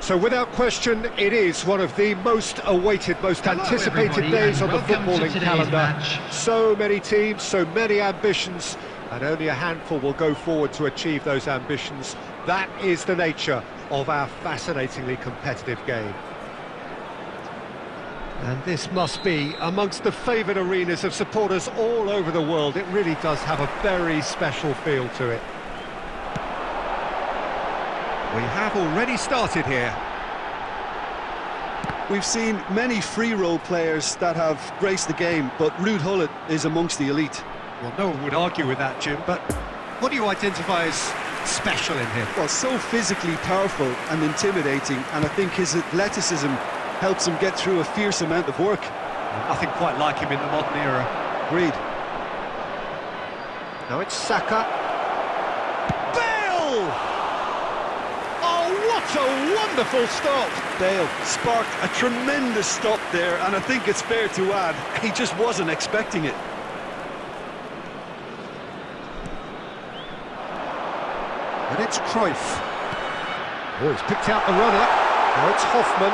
So without question, it is one of the most awaited, most anticipated days on the footballing calendar. So many teams, so many ambitions, and only a handful will go forward to achieve those ambitions. That is the nature of our fascinatingly competitive game. And this must be amongst the favoured arenas of supporters all over the world. It really does have a very special feel to it. We have already started here. We've seen many free role players that have graced the game, but Ruud Gullit is amongst the elite. Well, no one would argue with that, Jim, but what do you identify as special in him? Well, so physically powerful and intimidating, and I think his athleticism helps him get through a fierce amount of work. Nothing quite like him in the modern era. Agreed. Now it's Saka. Bale! Oh, what a wonderful stop! Bale sparked a tremendous stop there, and I think it's fair to add, he just wasn't expecting it. And it's Cruyff. Oh, he's picked out the runner. Now it's Hoffman.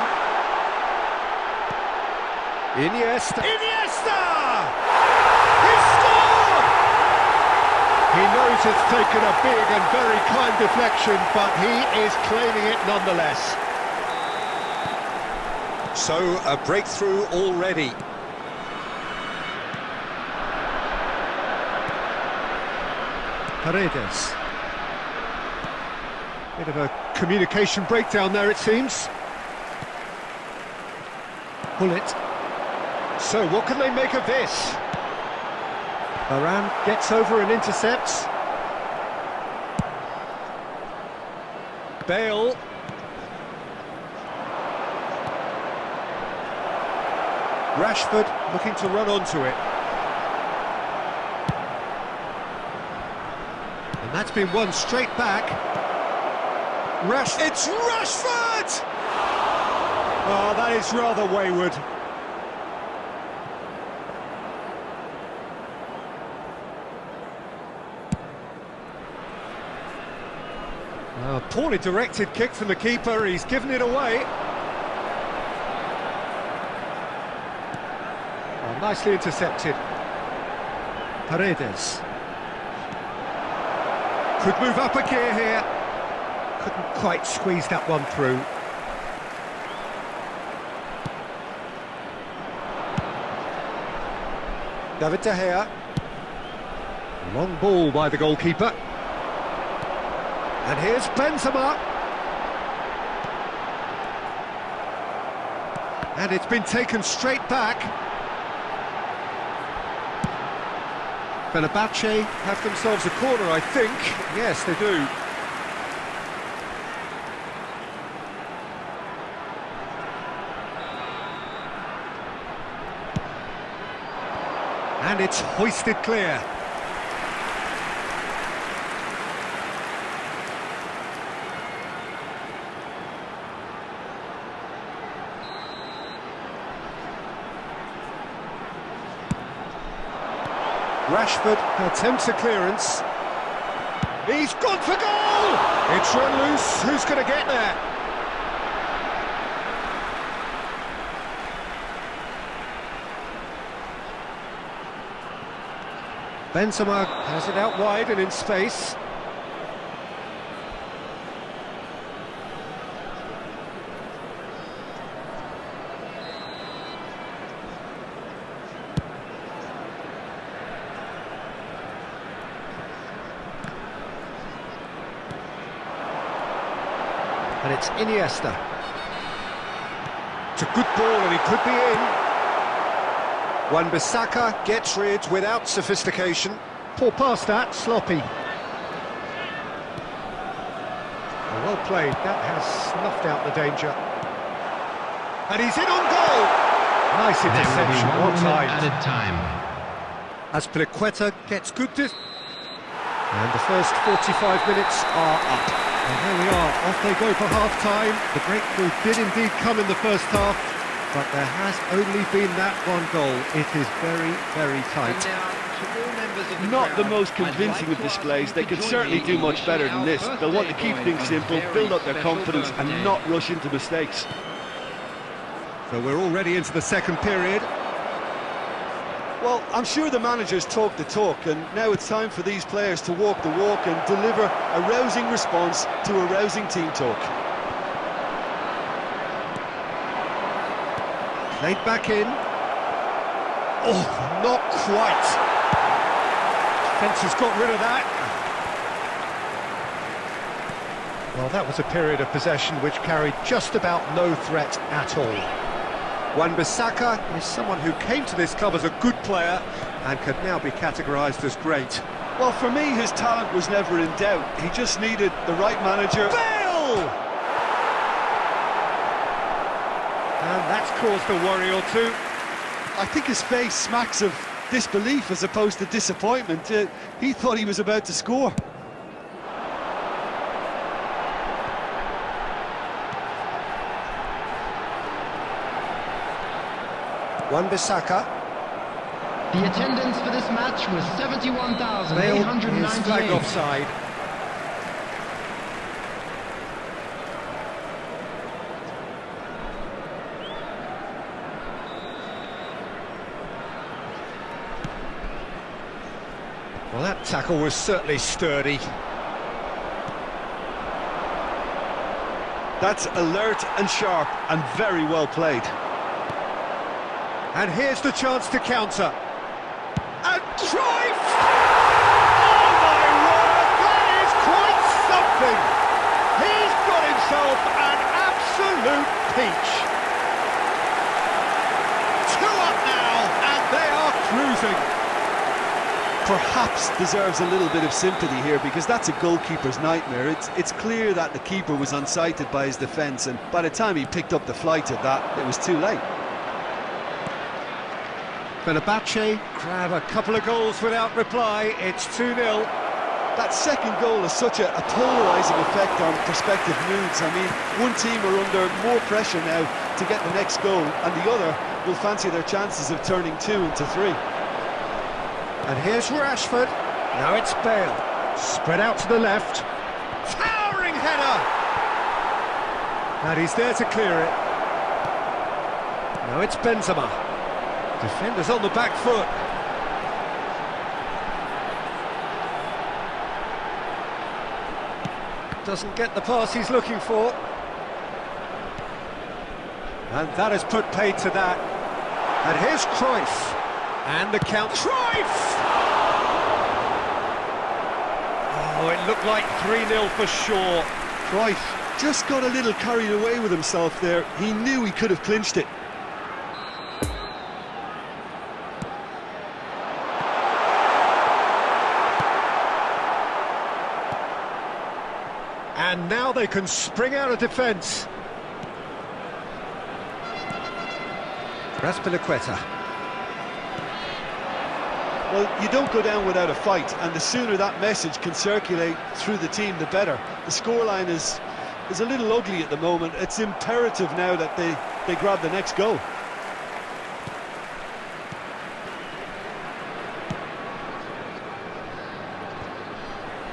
Iniesta! He scored! He knows it's taken a big and very kind deflection, but he is claiming it nonetheless. So, a breakthrough already. Paredes. Bit of a communication breakdown there, it seems. Gullit. So, what can they make of this? Varane gets over and intercepts. Bale. Rashford looking to run onto it. And that's been won straight back. It's Rashford! Oh, that is rather wayward. A poorly directed kick from the keeper, he's given it away. Oh, nicely intercepted. Paredes. Could move up a gear here. Couldn't quite squeeze that one through. David De Gea. Long ball by the goalkeeper. And here's Benzema. And it's been taken straight back. Fenerbahce have themselves a corner, I think. Yes, they do. And it's hoisted clear. Rashford attempts a clearance. He's gone for goal! It's run loose. Who's going to get there? Benzema has it out wide and in space. And it's Iniesta. It's a good ball and he could be in. Wan-Bissaka gets rid without sophistication. Poor pass that, sloppy. Well played, that has snuffed out the danger. And he's in on goal! Nice interception, well timed. Azpilicueta gets good and the first 45 minutes are up. And here we are, off they go for half-time. The breakthrough did indeed come in the first half, but there has only been that one goal. It is very, very tight. Not the most convincing of displays. They could certainly do much better than this. They'll want to keep things simple, build up their confidence and not rush into mistakes. So we're already into the second period. Well, I'm sure the managers talk the talk, and now it's time for these players to walk the walk and deliver a rousing response to a rousing team talk. Played back in. Oh, not quite. Defence has got rid of that. Well, that was a period of possession which carried just about no threat at all. Wan-Bissaka is someone who came to this club as a good player and could now be categorised as great. Well, for me, his talent was never in doubt. He just needed the right manager. Bale! And that's caused a worry or two. I think his face smacks of disbelief as opposed to disappointment. He thought he was about to score. Wan-Bissaka. The attendance for this match was 71,898. Flagged offside. Well, that tackle was certainly sturdy. That's alert and sharp and very well played. And here's the chance to counter. And drive! Oh my word, that is quite something! He's got himself an absolute peach. 2 up now, and they are cruising. Perhaps deserves a little bit of sympathy here, because that's a goalkeeper's nightmare. It's clear that the keeper was unsighted by his defence, and by the time he picked up the flight of that, it was too late. Fenerbahce grab a couple of goals without reply. It's 2-0. That second goal has such a polarising effect on prospective moods. I mean, one team are under more pressure now to get the next goal, and the other will fancy their chances of turning 2 into 3. And here's Rashford. Now it's Bale. Spread out to the left. Towering header! And he's there to clear it. Now it's Benzema. Defenders on the back foot. Doesn't get the pass he's looking for. And that has put paid to that. And here's Cruyff. And the count. Cruyff! Oh, it looked like 3-0 for sure. Cruyff just got a little carried away with himself there. He knew he could have clinched it. And now they can spring out of defence. Azpilicueta. Well, you don't go down without a fight, and the sooner that message can circulate through the team, the better. The scoreline is a little ugly at the moment. It's imperative now that they grab the next goal.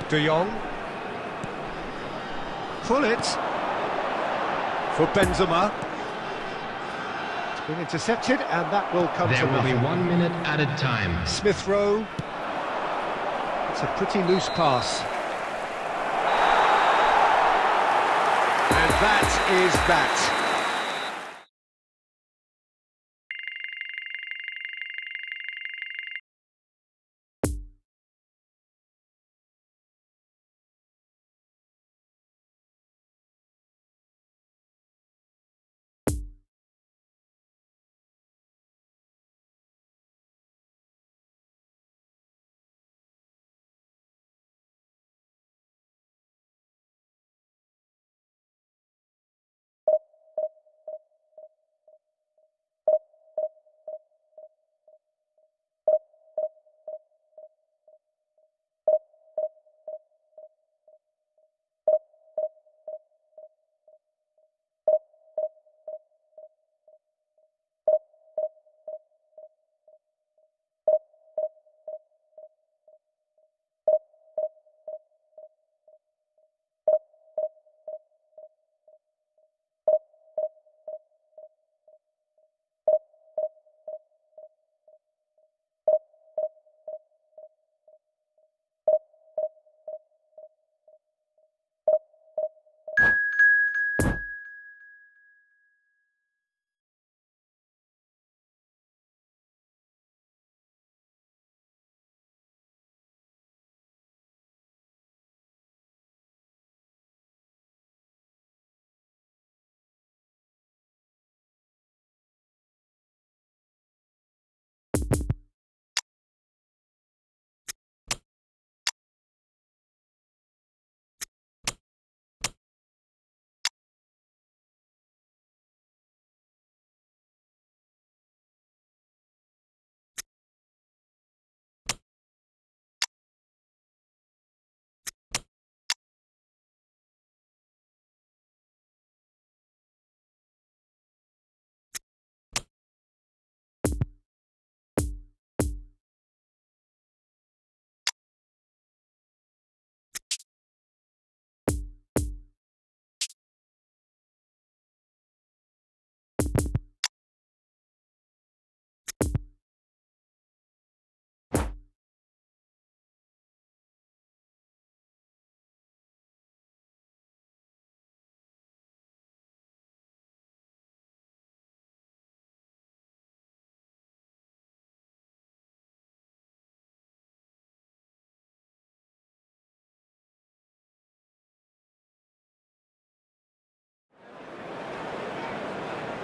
De Jong. Pull it for Benzema. It's been intercepted, and that will come to nothing. There will be 1 minute added time. Smith Rowe. It's a pretty loose pass. And that is that.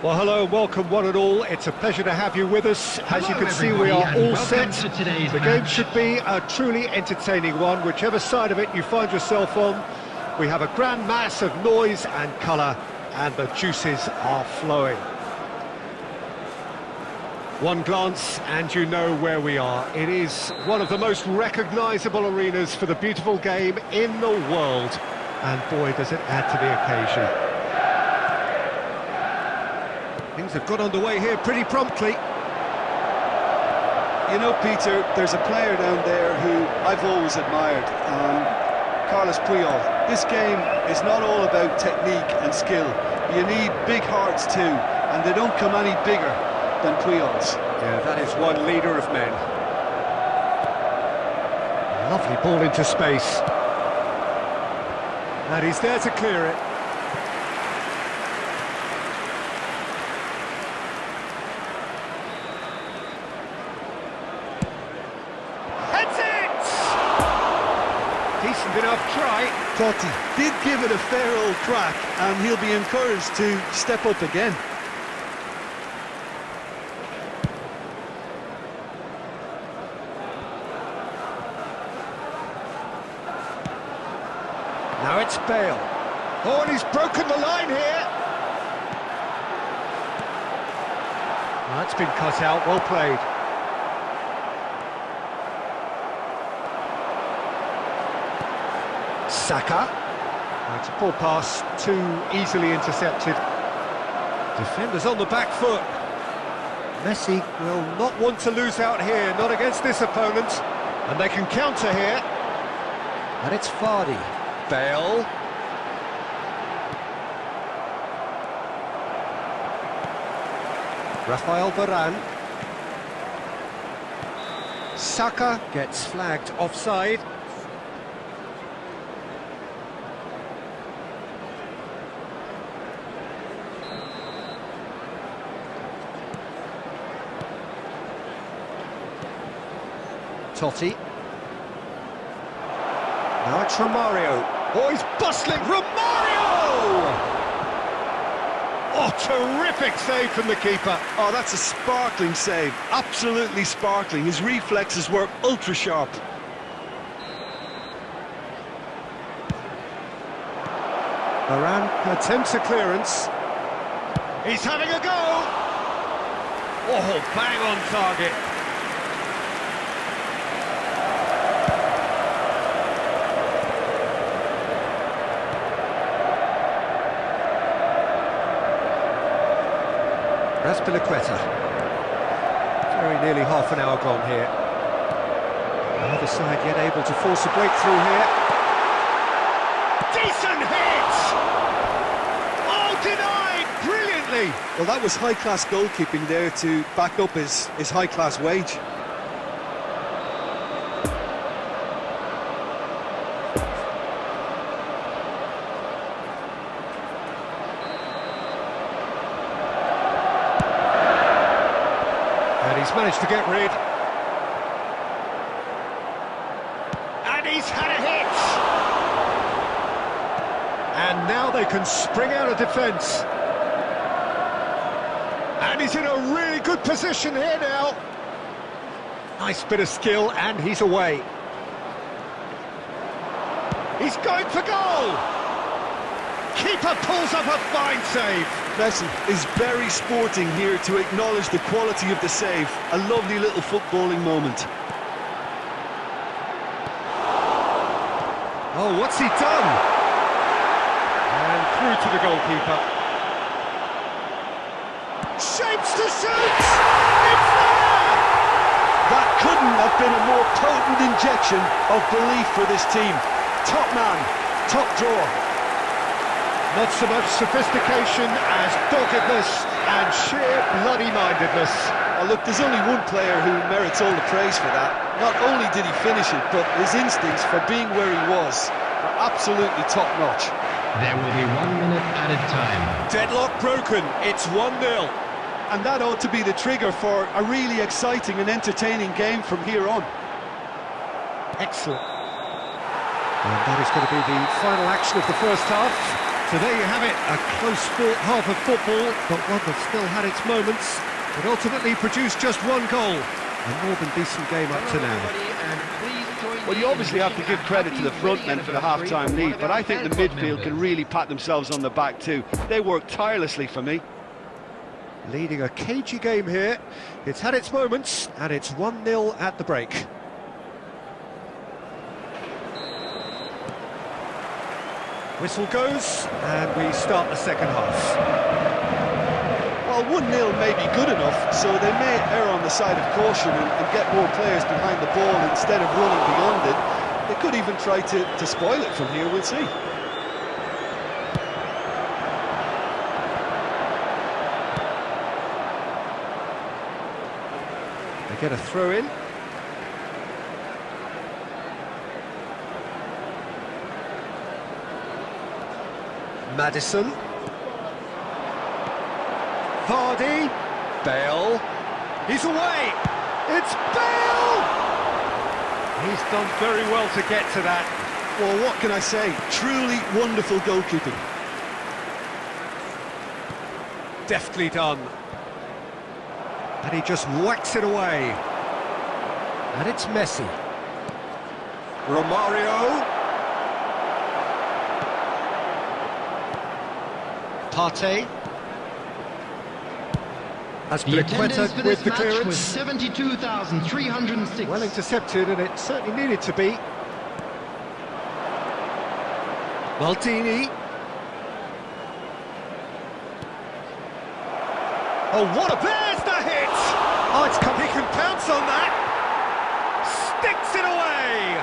Well, hello and welcome one and all. It's a pleasure to have you with us. As you can see, we are all set. The game should be a truly entertaining one, whichever side of it you find yourself on. We have a grand mass of noise and colour, and the juices are flowing. One glance and you know where we are. It is one of the most recognisable arenas for the beautiful game in the world. And boy, does it add to the occasion. Things have got underway here pretty promptly. You know, Peter, there's a player down there who I've always admired, Carlos Puyol. This game is not all about technique and skill. You need big hearts too, and they don't come any bigger than Puyol's. Yeah, that is one leader of men. Lovely ball into space. And he's there to clear it. Decent enough try. Totti did give it a fair old crack, and he'll be encouraged to step up again. Now it's Bale. Oh, and he's broken the line here. That's been cut out, well played. Saka. It's a poor pass, too easily intercepted. Defenders on the back foot. Messi will not want to lose out here, not against this opponent. And they can counter here. And it's Vardy. Bale. Rafael Varane. Saka gets flagged offside. Totti. Now it's Romario. Oh, he's bustling. Romario! Oh, terrific save from the keeper. Oh, that's a sparkling save. Absolutely sparkling. His reflexes were ultra sharp. Varane attempts a clearance. He's having a go. Oh, bang on target. Azpilicueta. Very nearly half an hour gone here. Neither side yet able to force a breakthrough here. Decent hit! Oh, denied! Brilliantly! Well, that was high-class goalkeeping there to back up his high-class wage. He's managed to get rid. And he's had a hit! And now they can spring out of defence. And he's in a really good position here now. Nice bit of skill, and he's away. He's going for goal! Keeper pulls up a fine save. Messi is very sporting here to acknowledge the quality of the save. A lovely little footballing moment. Oh, what's he done? And through to the goalkeeper. Shapes to shoot! It's there! That couldn't have been a more potent injection of belief for this team. Top man, top drawer. Not so much sophistication as doggedness and sheer bloody-mindedness. Oh, look, there's only one player who merits all the praise for that. Not only did he finish it, but his instincts for being where he was are absolutely top-notch. There will be 1 minute added time. Deadlock broken, it's 1-0. And that ought to be the trigger for a really exciting and entertaining game from here on. Excellent. And that is going to be the final action of the first half. So there you have it, a close-fought half of football, but one that still had its moments. It ultimately produced just one goal. A more than decent game up to now. Well, you obviously have to give credit to the front men for the half-time lead, but I think the midfield can really pat themselves on the back too. They worked tirelessly for me. Leading a cagey game here. It's had its moments, and it's 1-0 at the break. Whistle goes, and we start the second half. Well, 1-0 may be good enough, so they may err on the side of caution and get more players behind the ball instead of running beyond it. They could even try to spoil it from here, we'll see. They get a throw in. Maddison. Vardy. Bale. He's away. It's Bale! He's done very well to get to that. Well, what can I say? Truly wonderful goalkeeping. Deftly done. And he just whacks it away. And it's Messi. Romario. Partey. As Piliqueta with the clearance. Was 72,306. Well intercepted, and it certainly needed to be. Maldini. Oh, what a... There's the hit! Oh, it's come. He can pounce on that. Sticks it away.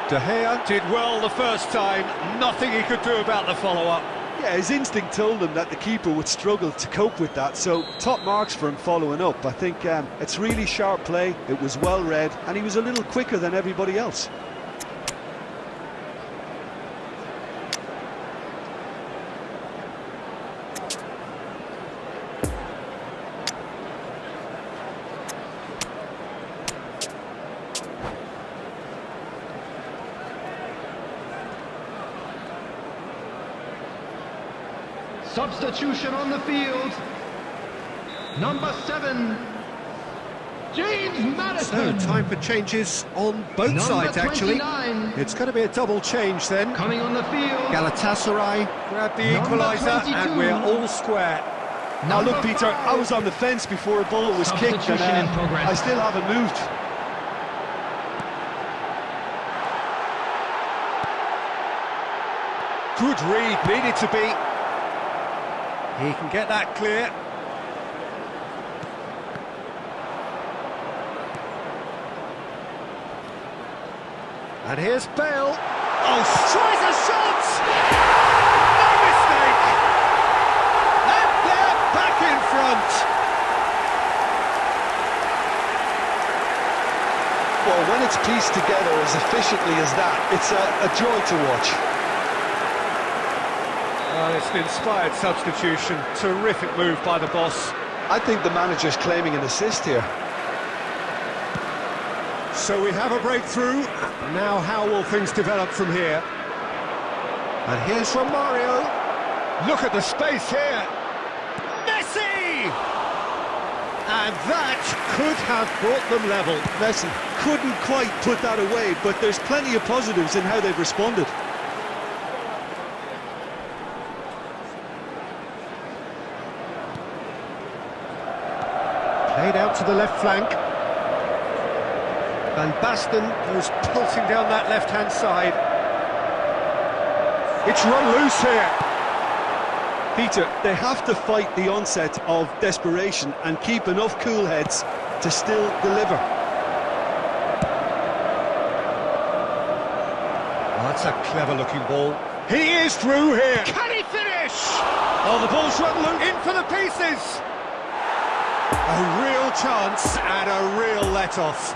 De Gea did well the first time. Nothing he could do about the follow-up. Yeah, his instinct told him that the keeper would struggle to cope with that, so top marks for him following up. I think it's really sharp play, it was well read, and he was a little quicker than everybody else. Substitution on the field. Number 7, James Madison. So, time for changes on both sides, actually. 29. It's going to be a double change then. Coming on the field. Galatasaray grab the equaliser, and we're all square. Now look, Peter, I was on the fence before a ball was kicked, and I still haven't moved. Good read, needed to be. He can get that clear. And here's Bale. Oh, tries a shot! No mistake! And they're back in front. Well, when it's pieced together as efficiently as that, it's a joy to watch. Well, it's an inspired substitution. Terrific move by the boss. I think the manager's claiming an assist here. So we have a breakthrough. Now how will things develop from here? And here's Romario. Look at the space here. Messi! And that could have brought them level. Messi couldn't quite put that away, but there's plenty of positives in how they've responded. Played out to the left flank. Van Basten goes pulsing down that left-hand side. It's run loose here. Peter, they have to fight the onset of desperation and keep enough cool heads to still deliver. Oh, that's a clever-looking ball. He is through here. Can he finish? Oh, the ball's run loose. In for the pieces. A real chance and a real let-off.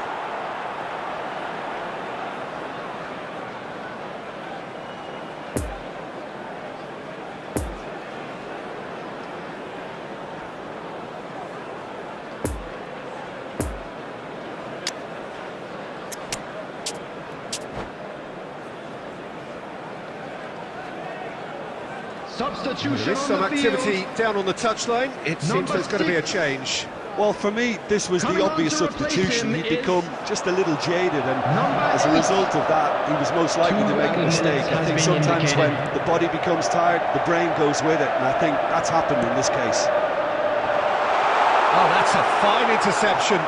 Substitution There is on some the activity field. down on the touchline. It seems Number there's going to be a 6. change. Well, for me, this was Coming the on obvious to replace substitution. him He'd is become just a little jaded, and number as a 8. result of that, he was most likely to make a mistake. I think sometimes when the body becomes tired, the brain goes with it, and I think that's happened in this case. Oh, that's a fine interception.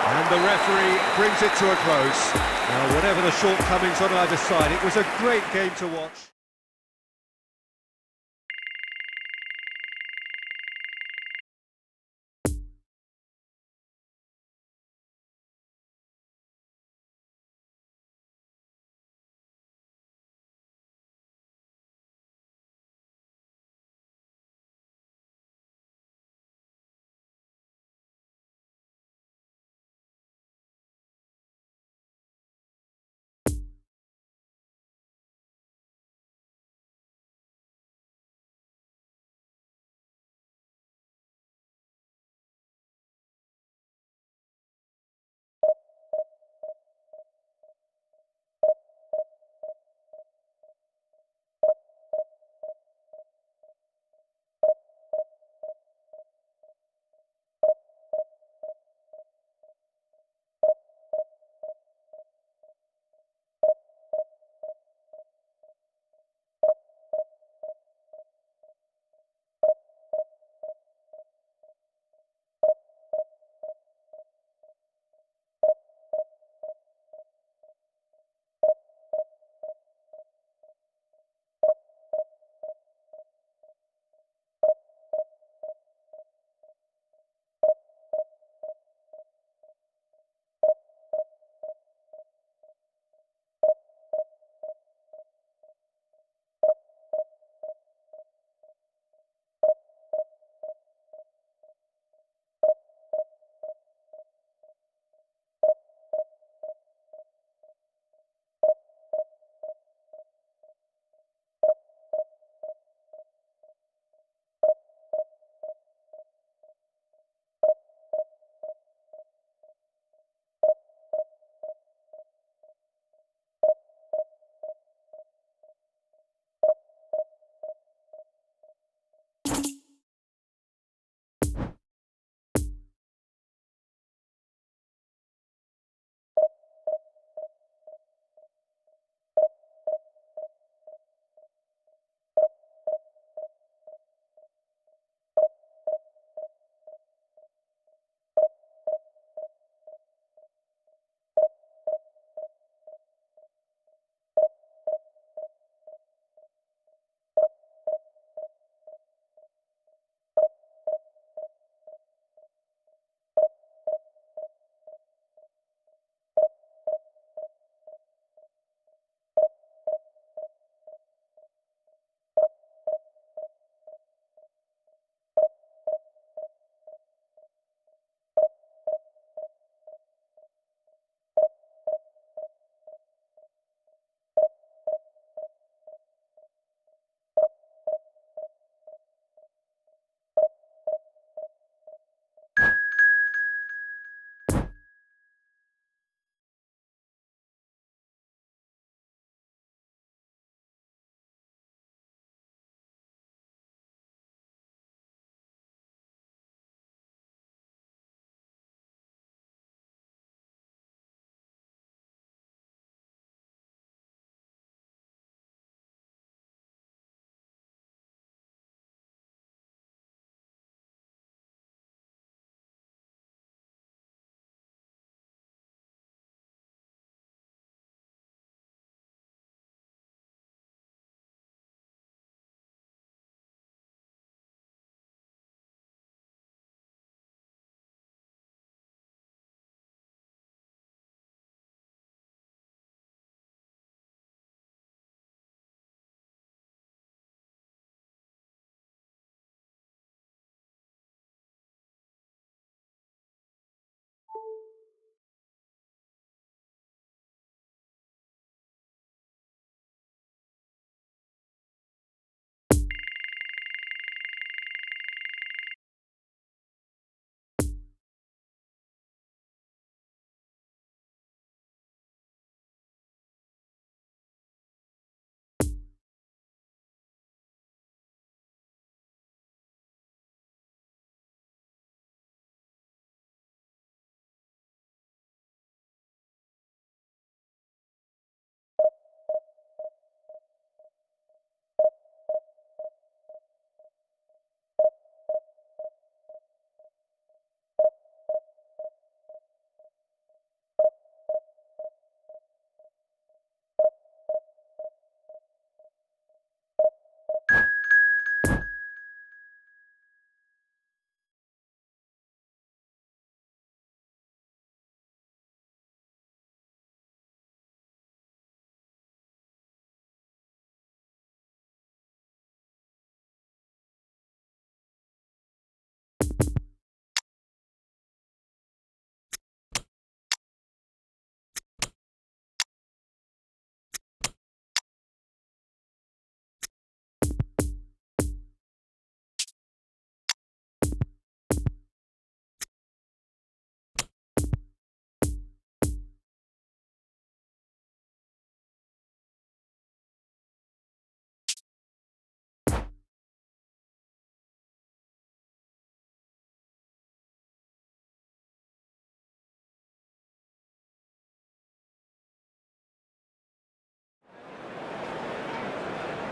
And the referee brings it to a close. Now, whatever the shortcomings on either side, it was a great game to watch.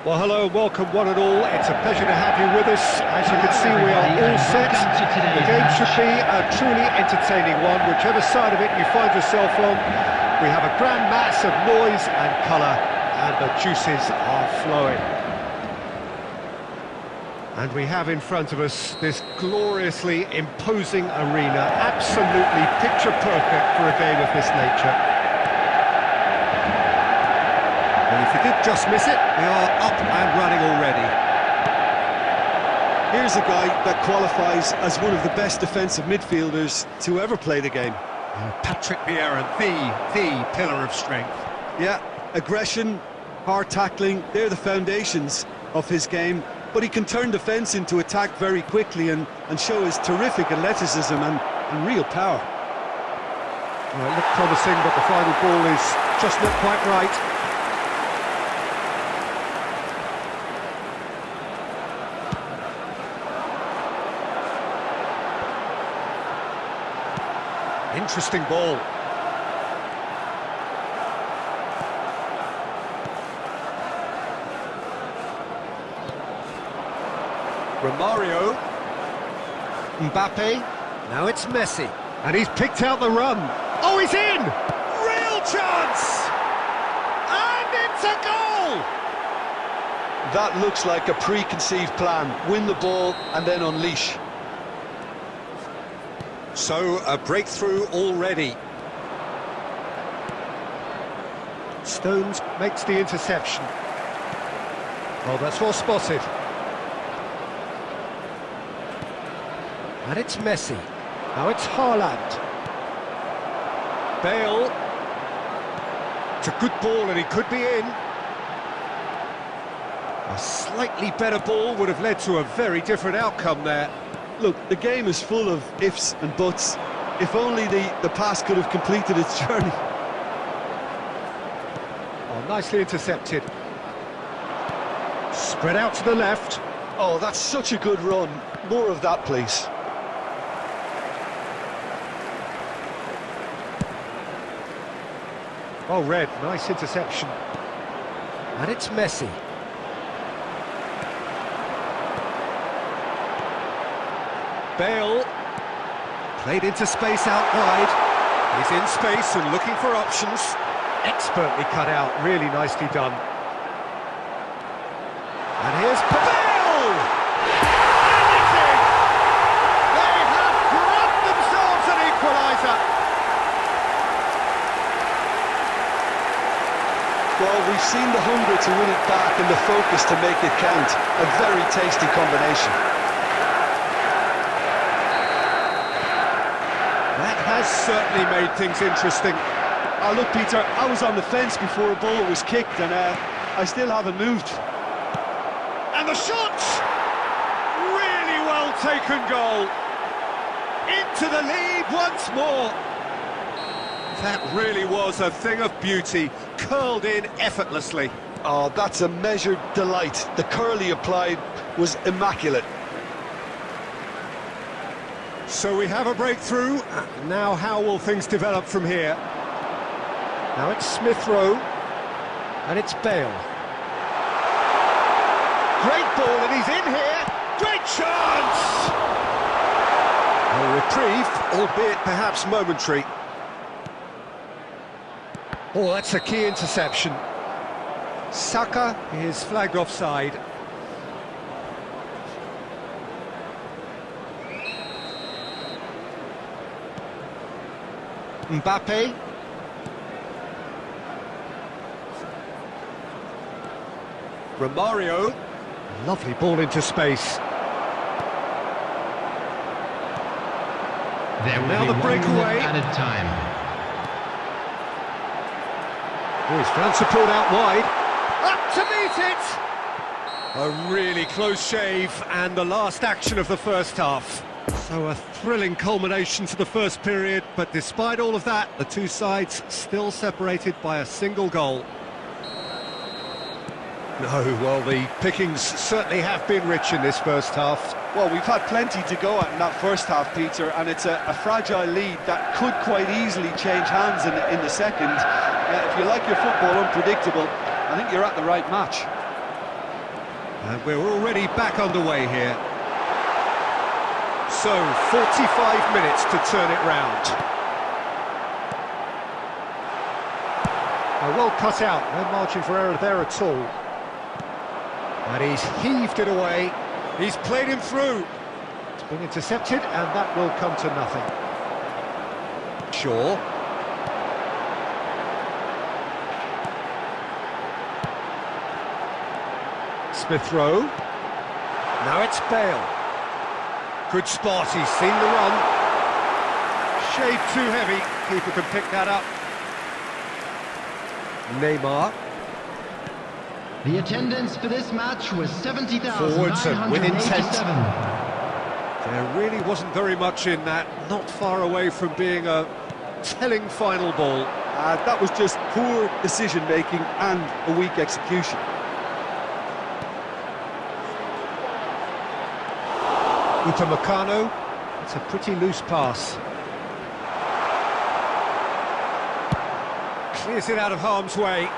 Well, hello and welcome one and all. It's a pleasure to have you with us. As you can see, we are all set. The game should be a truly entertaining one, whichever side of it you find yourself on. We have a grand mass of noise and colour, and the juices are flowing. And we have in front of us this gloriously imposing arena, absolutely picture perfect for a game of this nature. And if you did just miss it, we are up and running already. Here's a guy that qualifies as one of the best defensive midfielders to ever play the game. Patrick Vieira, the pillar of strength. Yeah, aggression, hard tackling, they're the foundations of his game. But he can turn defence into attack very quickly and show his terrific athleticism and real power. Well, it looked promising, but the final ball is just not quite right. Interesting ball. Romario, Mbappe, now it's Messi, and he's picked out the run. Oh, he's in! Real chance! And it's a goal! That looks like a preconceived plan. Win the ball and then unleash. So, a breakthrough already. Stones makes the interception. Oh, that's well spotted. And it's Messi. Now it's Haaland. Bale. It's a good ball and he could be in. A slightly better ball would have led to a very different outcome there. Look, the game is full of ifs and buts. If only the pass could have completed its journey. Oh, nicely intercepted. Spread out to the left. Oh, that's such a good run. More of that, please. Oh, Red, nice interception. And it's Messi. Bale. Played into space out wide. He's in space and looking for options. Expertly cut out, really nicely done. And here's Bale! And it's in! They have grabbed themselves an equaliser. Well, we've seen the hunger to win it back and the focus to make it count. A very tasty combination. That has certainly made things interesting. Oh, look, Peter, I was on the fence before a ball was kicked and I still haven't moved. And the shot! Really well taken goal. Into the lead once more. That really was a thing of beauty, curled in effortlessly. Oh, that's a measured delight. The curl he applied was immaculate. So we have a breakthrough. Now how will things develop from here? Now it's Smith Rowe, and it's Bale. Great ball, and he's in here. Great chance! A reprieve, albeit perhaps momentary. Oh, that's a key interception. Saka is flagged offside. Mbappe. Romario. Lovely ball into space. There will Now be the 1 breakaway. minute added time. Oh, he's found support out wide. Up to meet it! A really close shave, and the last action of the first half. So a thrilling culmination to the first period, but despite all of that, the two sides still separated by a single goal. No, well, the pickings certainly have been rich in this first half. Well, we've had plenty to go at in that first half, Peter, and it's a fragile lead that could quite easily change hands in the second. If you like your football unpredictable, I think you're at the right match. And we're already back underway here. So, 45 minutes to turn it round. Well cut out, no margin for error there at all. And he's heaved it away. He's played him through. It's been intercepted, and that will come to nothing. Shaw. Smith Rowe. Now it's Bale. Good spot, he's seen the run. Shade too heavy, keeper can pick that up. Neymar. The attendance for this match was Forwards and with intent. 70,987. There really wasn't very much in that, not far away from being a telling final ball. That was just poor decision-making and a weak execution. Upamecano, it's a pretty loose pass. Clears it out of harm's way.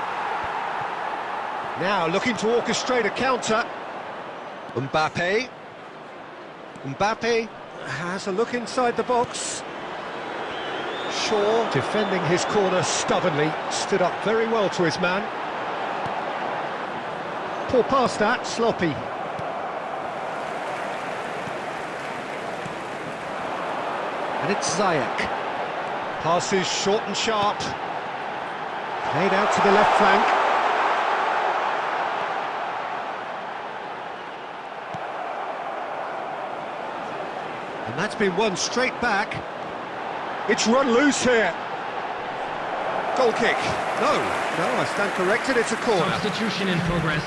Now looking to orchestrate a counter. Mbappe. Mbappe has a look inside the box. Shaw defending his corner stubbornly, stood up very well to his man. Poor pass that, sloppy. And it's Ziyech. Passes short and sharp. Played out to the left flank. And that's been won straight back. It's run loose here. Goal kick. No, I stand corrected, it's a corner. Substitution in progress.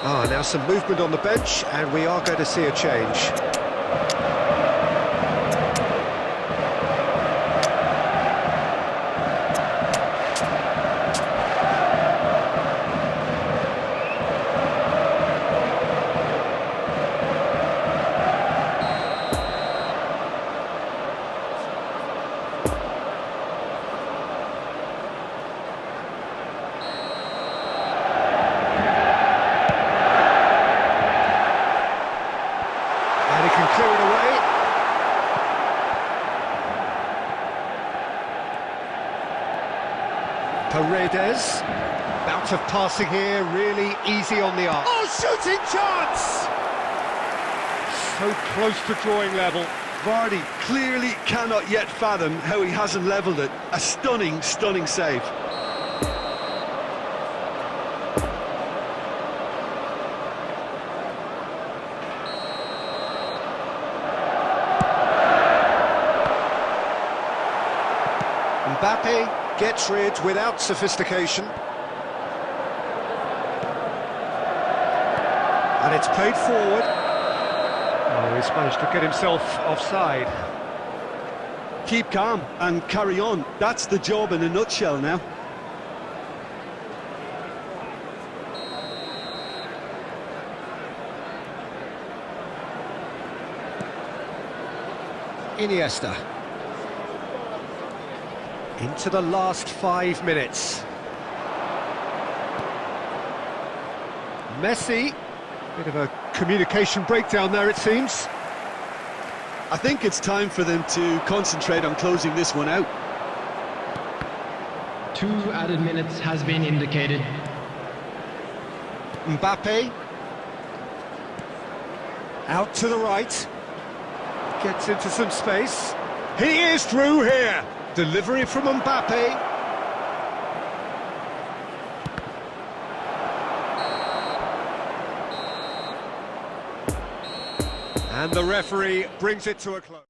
Now some movement on the bench, and we are going to see a change. Clear it away. Paredes. Bout of passing here, really easy on the arc. Oh, shooting chance! So close to drawing level. Vardy clearly cannot yet fathom how he hasn't levelled it. A stunning, stunning save. Mbappe gets rid without sophistication. And it's played forward. Oh, he's managed to get himself offside. Keep calm and carry on. That's the job in a nutshell now. Iniesta. Into the last 5 minutes. Messi. Bit of a communication breakdown there, it seems. I think it's time for them to concentrate on closing this one out. 2 added minutes has been indicated. Mbappe. Out to the right. Gets into some space. He is through here. Delivery from Mbappe. And the referee brings it to a close.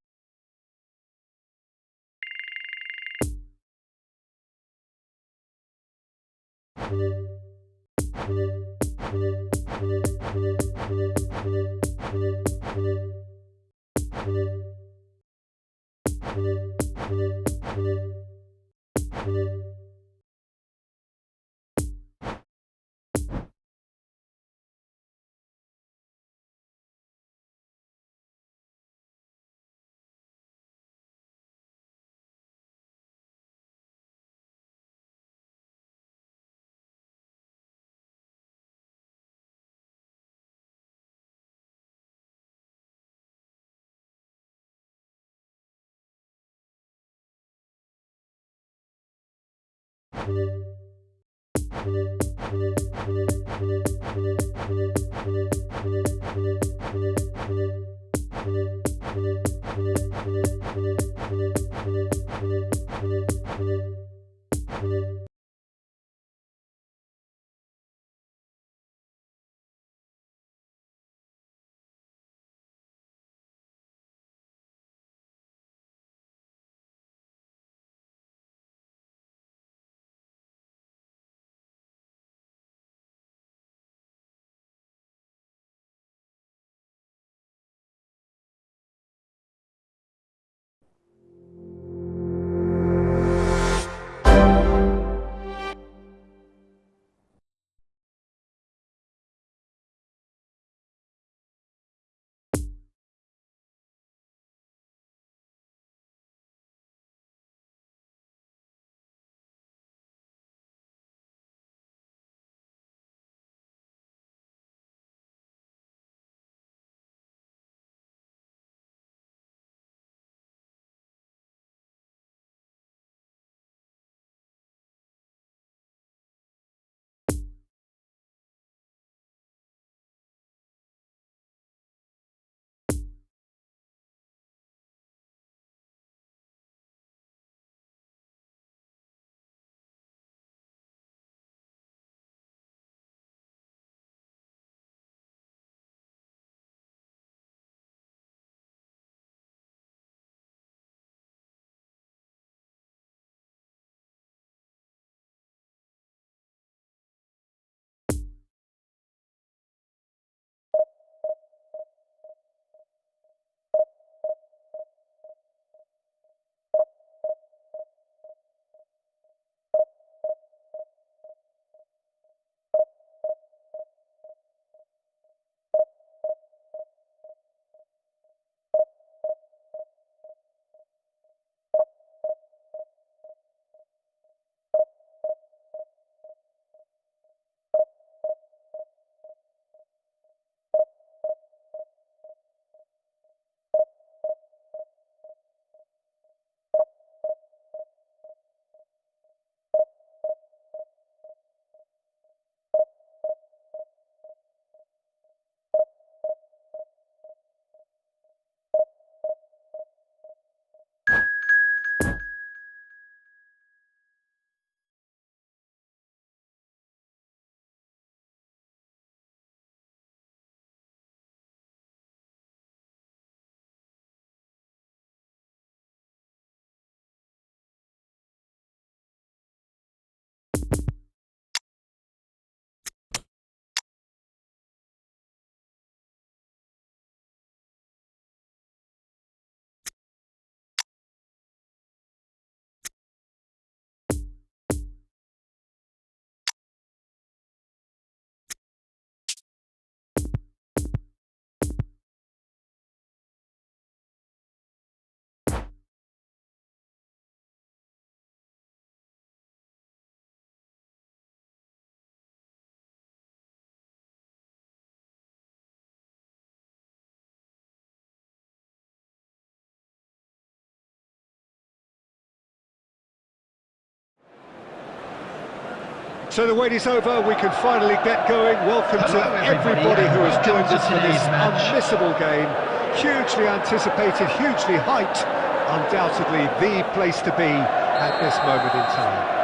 So the wait is over, we can finally get going. Welcome to everybody who has joined us for this unmissable game. Hugely anticipated, hugely hyped. Undoubtedly the place to be at this moment in time.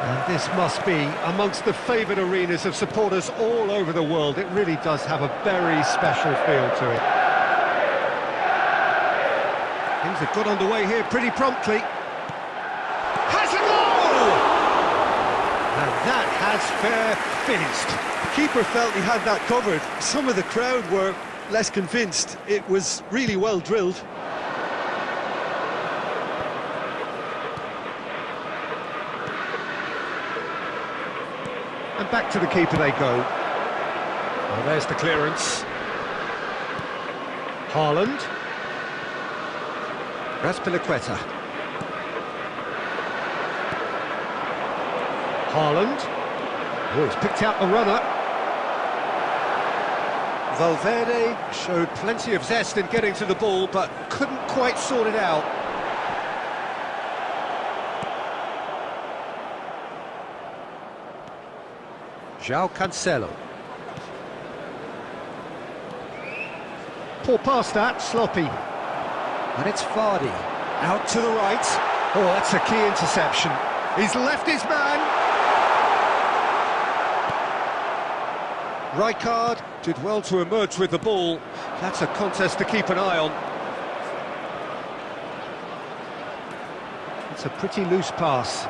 And this must be amongst the favoured arenas of supporters all over the world. It really does have a very special feel to it. Things have got underway here pretty promptly. Has a goal! And that has fair finished. Keeper felt he had that covered. Some of the crowd were less convinced. It was really well drilled. And back to the keeper they go. Well, there's the clearance. Haaland. Raspilicueta. Haaland. Oh, he's picked out the runner. Valverde showed plenty of zest in getting to the ball, but couldn't quite sort it out. João Cancelo. Poor pass that, sloppy. And it's Vardy. Out to the right. Oh, that's a key interception. He's left his man. Rijkaard did well to emerge with the ball. That's a contest to keep an eye on. It's a pretty loose pass.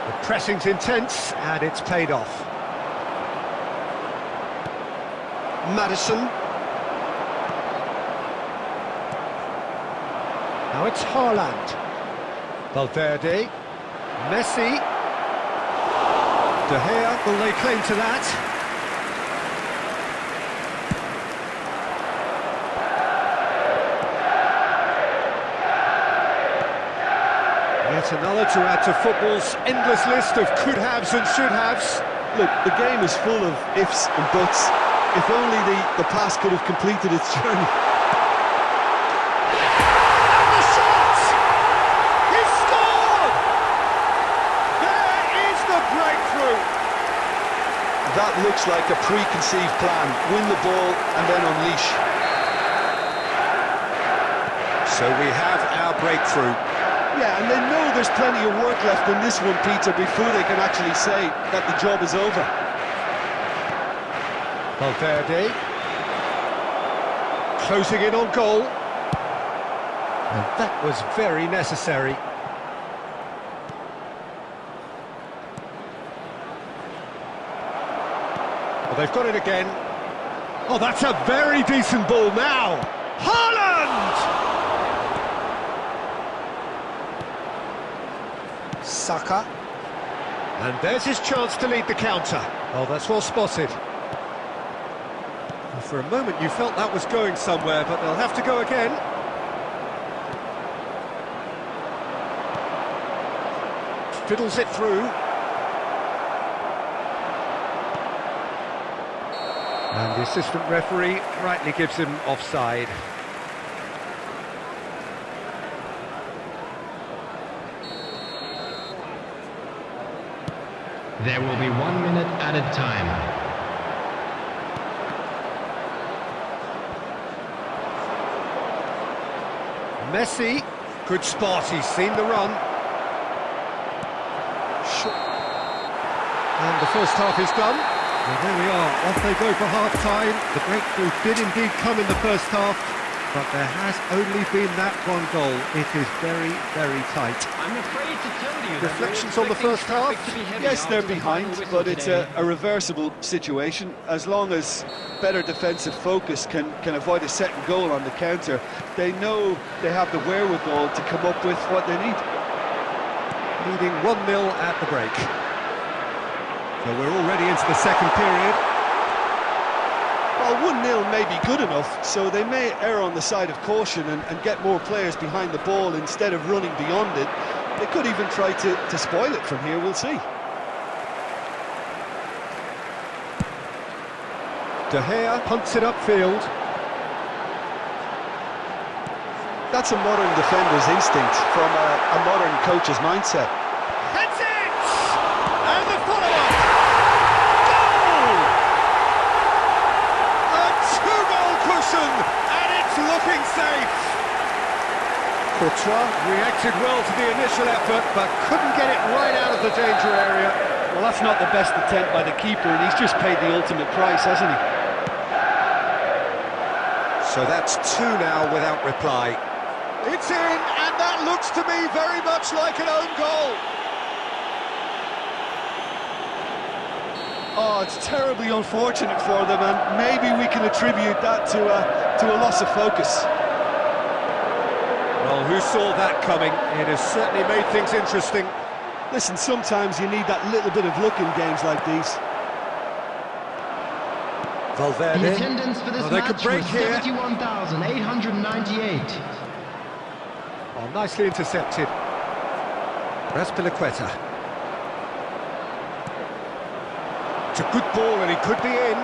The pressing's intense, and it's paid off. Maddison. Now it's Haaland. Valverde. Messi. De Gea, will they claim to that? Yet another to add to football's endless list of could-haves and should-haves. Look, the game is full of ifs and buts. If only the pass could have completed its journey. And the shot! He's scored! There is the breakthrough! That looks like a preconceived plan. Win the ball and then unleash. So we have our breakthrough. Yeah, and they know there's plenty of work left in this one, Peter, before they can actually say that the job is over. Valverde. Closing in on goal. And that was very necessary. Well, they've got it again. Oh, that's a very decent ball now. Haaland! Saka. And there's his chance to lead the counter. Oh, that's well spotted. Well, for a moment you felt that was going somewhere, but they'll have to go again. Fiddles it through. And the assistant referee rightly gives him offside. There will be 1 minute added time. Messi, good spot, he's seen the run. And the first half is done. Well, there we are, off they go for half-time. The breakthrough did indeed come in the first half, but there has only been that one goal. It is very, very tight. I'm afraid to tell you. Reflections on the first half? Yes, they're behind, but it's a reversible situation. As long as better defensive focus can avoid a second goal on the counter, they know they have the wherewithal to come up with what they need. Leading 1-0 at the break. So we're already into the second period. Well, 1-0 may be good enough, so they may err on the side of caution and get more players behind the ball instead of running beyond it. They could even try to spoil it from here, we'll see. De Gea punts it upfield. That's a modern defender's instinct from a modern coach's mindset. Heads it! And the follow-up! Goal! A two-goal cushion, and it's looking safe. Courtois reacted well to the initial effort, but couldn't get it right out of the danger area. Well, that's not the best attempt by the keeper, and he's just paid the ultimate price, hasn't he? So that's two now without reply. It's in, and that looks to me very much like an own goal. Oh, it's terribly unfortunate for them, and maybe we can attribute that to a loss of focus. Well, who saw that coming? It has certainly made things interesting. Listen, sometimes you need that little bit of luck in games like these. Valverde. The attendance for this they match could break was here. 71,898. Oh, nicely intercepted. Azpilicueta. It's a good ball and he could be in.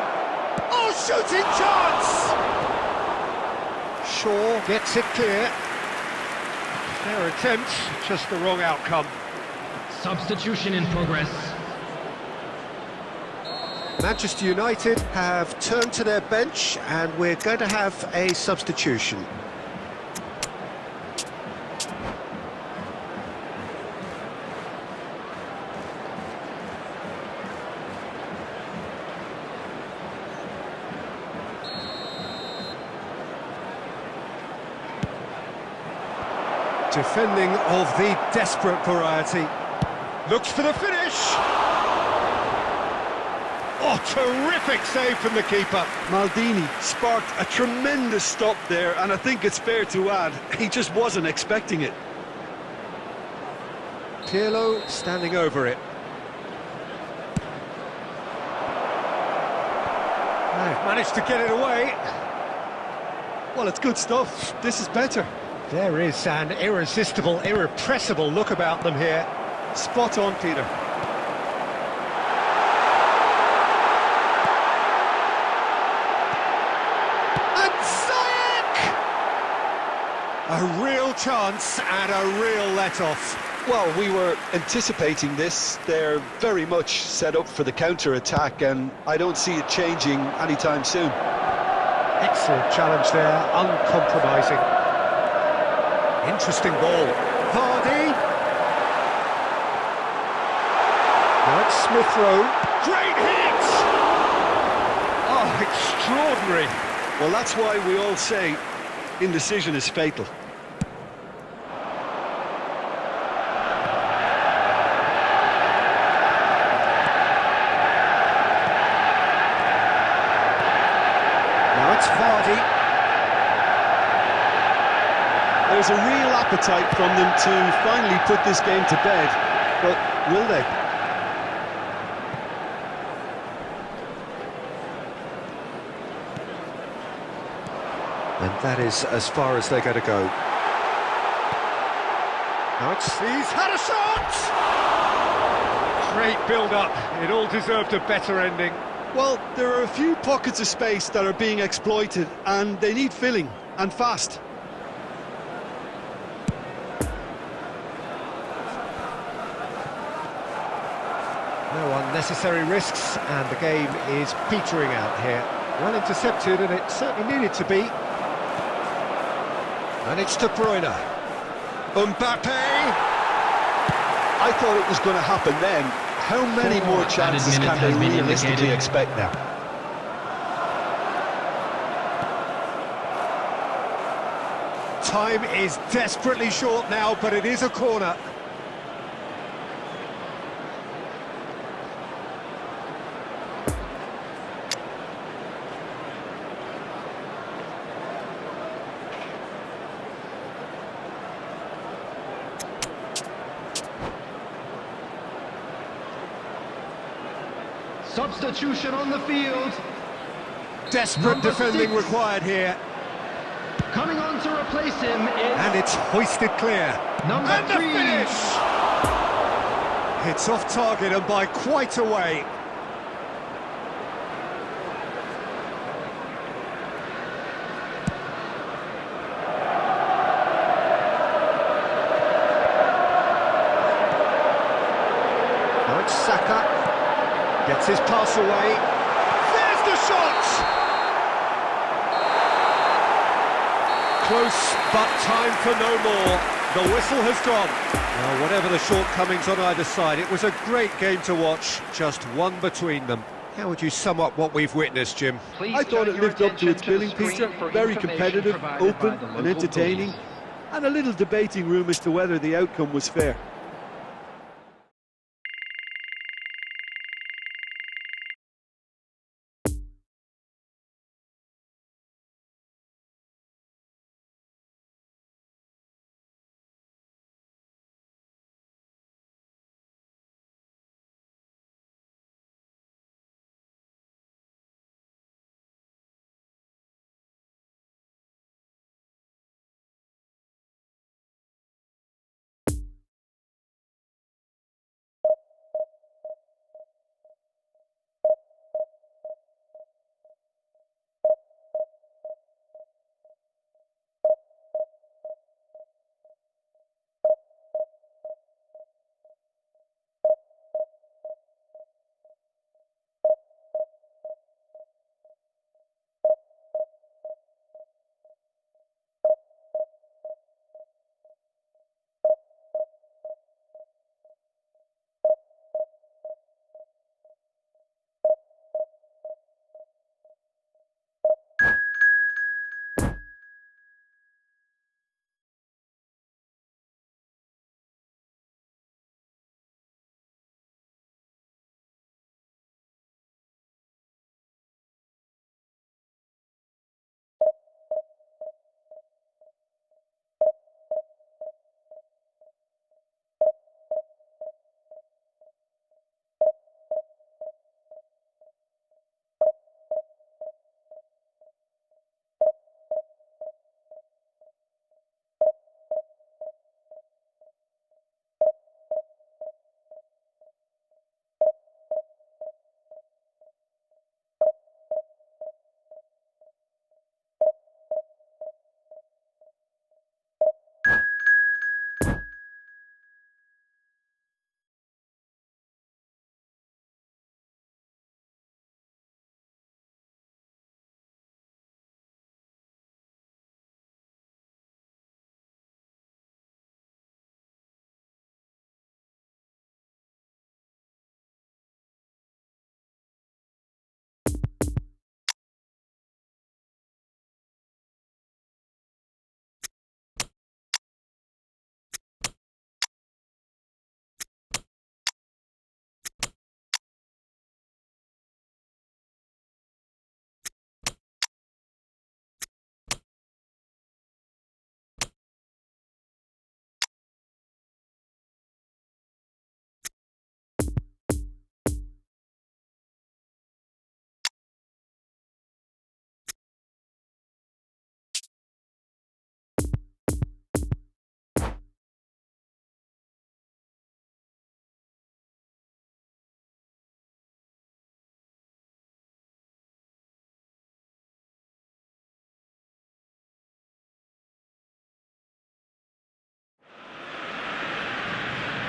Oh, shooting chance! Shaw gets it clear. Fair attempt, just the wrong outcome. Substitution in progress. Manchester United have turned to their bench and we're going to have a substitution. Defending of the desperate variety. Looks for the finish! Oh, terrific save from the keeper. Maldini sparked a tremendous stop there, and I think it's fair to add, he just wasn't expecting it. Pirlo standing over it. They've managed to get it away. Well, it's good stuff. This is better. There is an irresistible, irrepressible look about them here. Spot on, Peter. And Ziyech! A real chance and a real let-off. Well, we were anticipating this. They're very much set up for the counter-attack, and I don't see it changing anytime soon. Excellent challenge there, uncompromising. Interesting ball. Vardy. Now it's Smith Rowe. Great hit! Oh, extraordinary. Well, that's why we all say indecision is fatal. Now it's Vardy. There's a real appetite from them to finally put this game to bed, but will they? And that is as far as they're going to go. Now he's had a shot! Great build-up. It all deserved a better ending. Well, there are a few pockets of space that are being exploited, and they need filling, and fast. No unnecessary risks, and the game is petering out here. Well intercepted, and it certainly needed to be. And it's De Bruyne. Mbappe! I thought it was going to happen then. How many more chances can they realistically expect now? Time is desperately short now, but it is a corner. Substitution on the field. Desperate defending required here. Coming on to replace him is... And it's hoisted clear. Number and the 3. finish! It's off target and by quite a way. Now it's Saka. Gets his pass away. There's the shot! Close, but time for no more. The whistle has gone. Well, whatever the shortcomings on either side, it was a great game to watch. Just one between them. How would you sum up what we've witnessed, Jim? I thought it lived up to its billing, Peter. Very competitive, open and entertaining. And a little debating room as to whether the outcome was fair.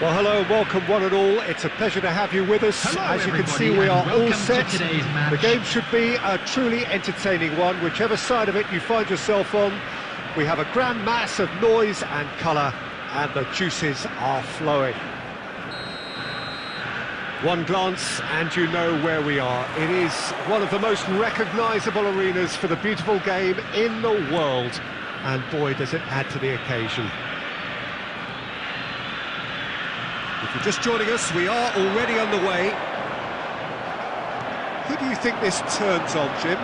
Well, hello and welcome one and all. It's a pleasure to have you with us. Hello, as you can see, everybody, we are and all welcome set. to today's match. The game should be a truly entertaining one, whichever side of it you find yourself on. We have a grand mass of noise and colour, and the juices are flowing. One glance and you know where we are. It is one of the most recognisable arenas for the beautiful game in the world, and boy does it add to the occasion. If you're just joining us, we are already underway. Who do you think this turns on, Jim?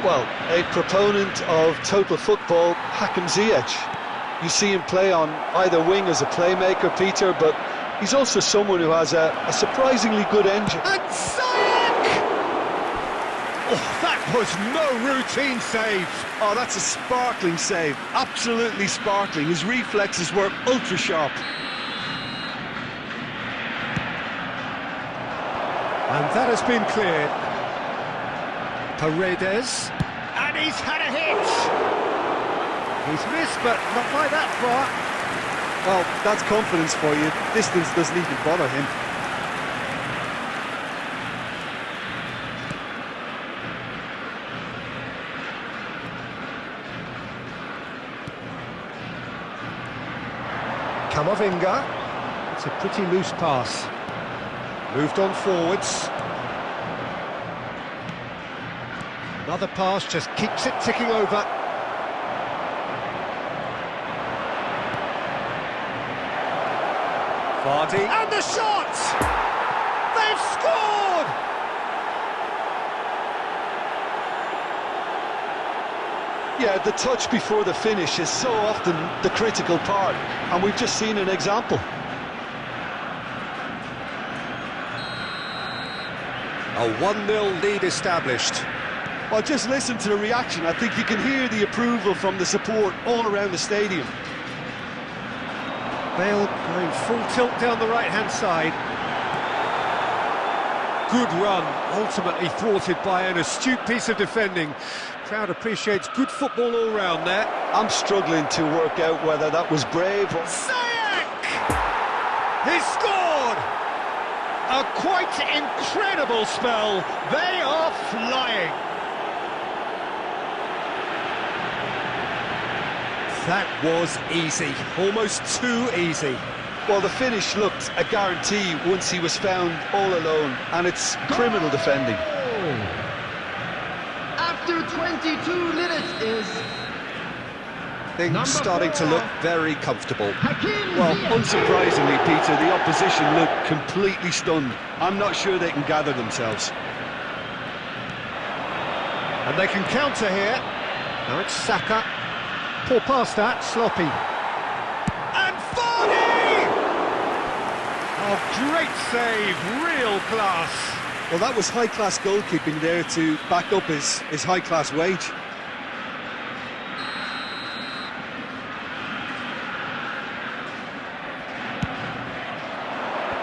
Well, a proponent of total football, Hakim Ziyech. You see him play on either wing as a playmaker, Peter, but he's also someone who has a surprisingly good engine. And Ziyech! Oh, that was no routine save. Oh, that's a sparkling save. Absolutely sparkling. His reflexes were ultra sharp. And that has been cleared. Paredes, and he's had a hit. He's missed, but not by that far. Well, that's confidence for you. Distance doesn't even bother him. Camavinga. It's a pretty loose pass. Moved on forwards. Another pass just keeps it ticking over. Vardy, and the shot! They've scored! Yeah, the touch before the finish is so often the critical part, and we've just seen an example. A 1-0 lead established. Well, just listen to the reaction. I think you can hear the approval from the support all around the stadium. Bale going full tilt down the right-hand side. Good run, ultimately thwarted by an astute piece of defending. Crowd appreciates good football all round there. I'm struggling to work out whether that was brave or... Ziyech! He scored! A quite incredible spell. They are flying. That was easy, almost too easy. Well, the finish looked a guarantee once he was found all alone, and it's criminal defending. After 22 minutes is... Things starting to look very comfortable. Well, unsurprisingly, Peter, the opposition looked completely stunned. I'm not sure they can gather themselves. And they can counter here. Now it's Saka. Poor pass that, sloppy. And Vardy! Oh, great save, real class. Well, that was high-class goalkeeping there to back up his high-class wage.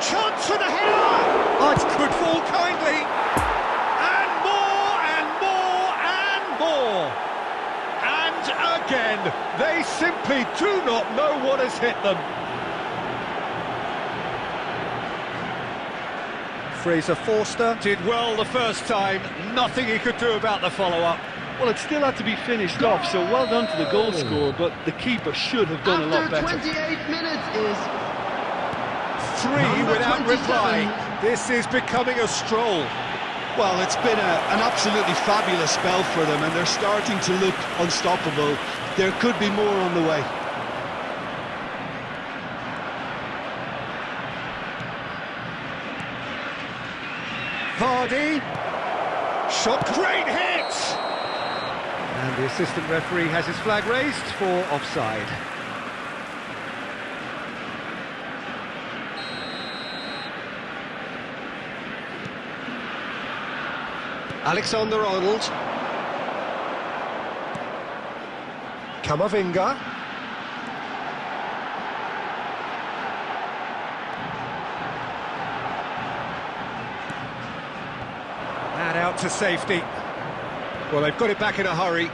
Chance for the header! Oh, it's good ball, kindly. And more, and more, and more. And again, they simply do not know what has hit them. Fraser Forster did well the first time, nothing he could do about the follow-up. Well, it still had to be finished off, so well done to the goal scorer, but the keeper should have done a lot better. After 28 minutes is... 3 without 27. reply. This is becoming a stroll. Well, it's been an absolutely fabulous spell for them, and they're starting to look unstoppable. There could be more on the way. Vardy, shot, great hit! And the assistant referee has his flag raised for offside. Alexander-Arnold. Camavinga. And out to safety. Well, they've got it back in a hurry.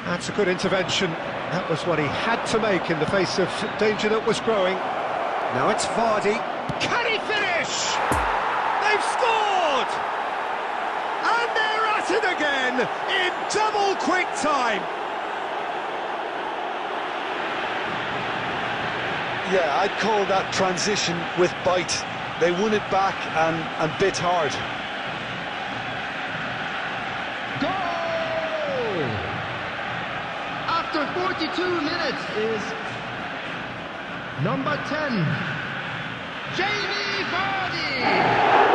That's a good intervention. That was what he had to make in the face of danger that was growing. Now it's Vardy. Can he finish? They've scored! And they're at it again in double quick time. Yeah, I'd call that transition with bite. They won it back and bit hard. Goal! After 42 minutes is number 10, Jamie Vardy!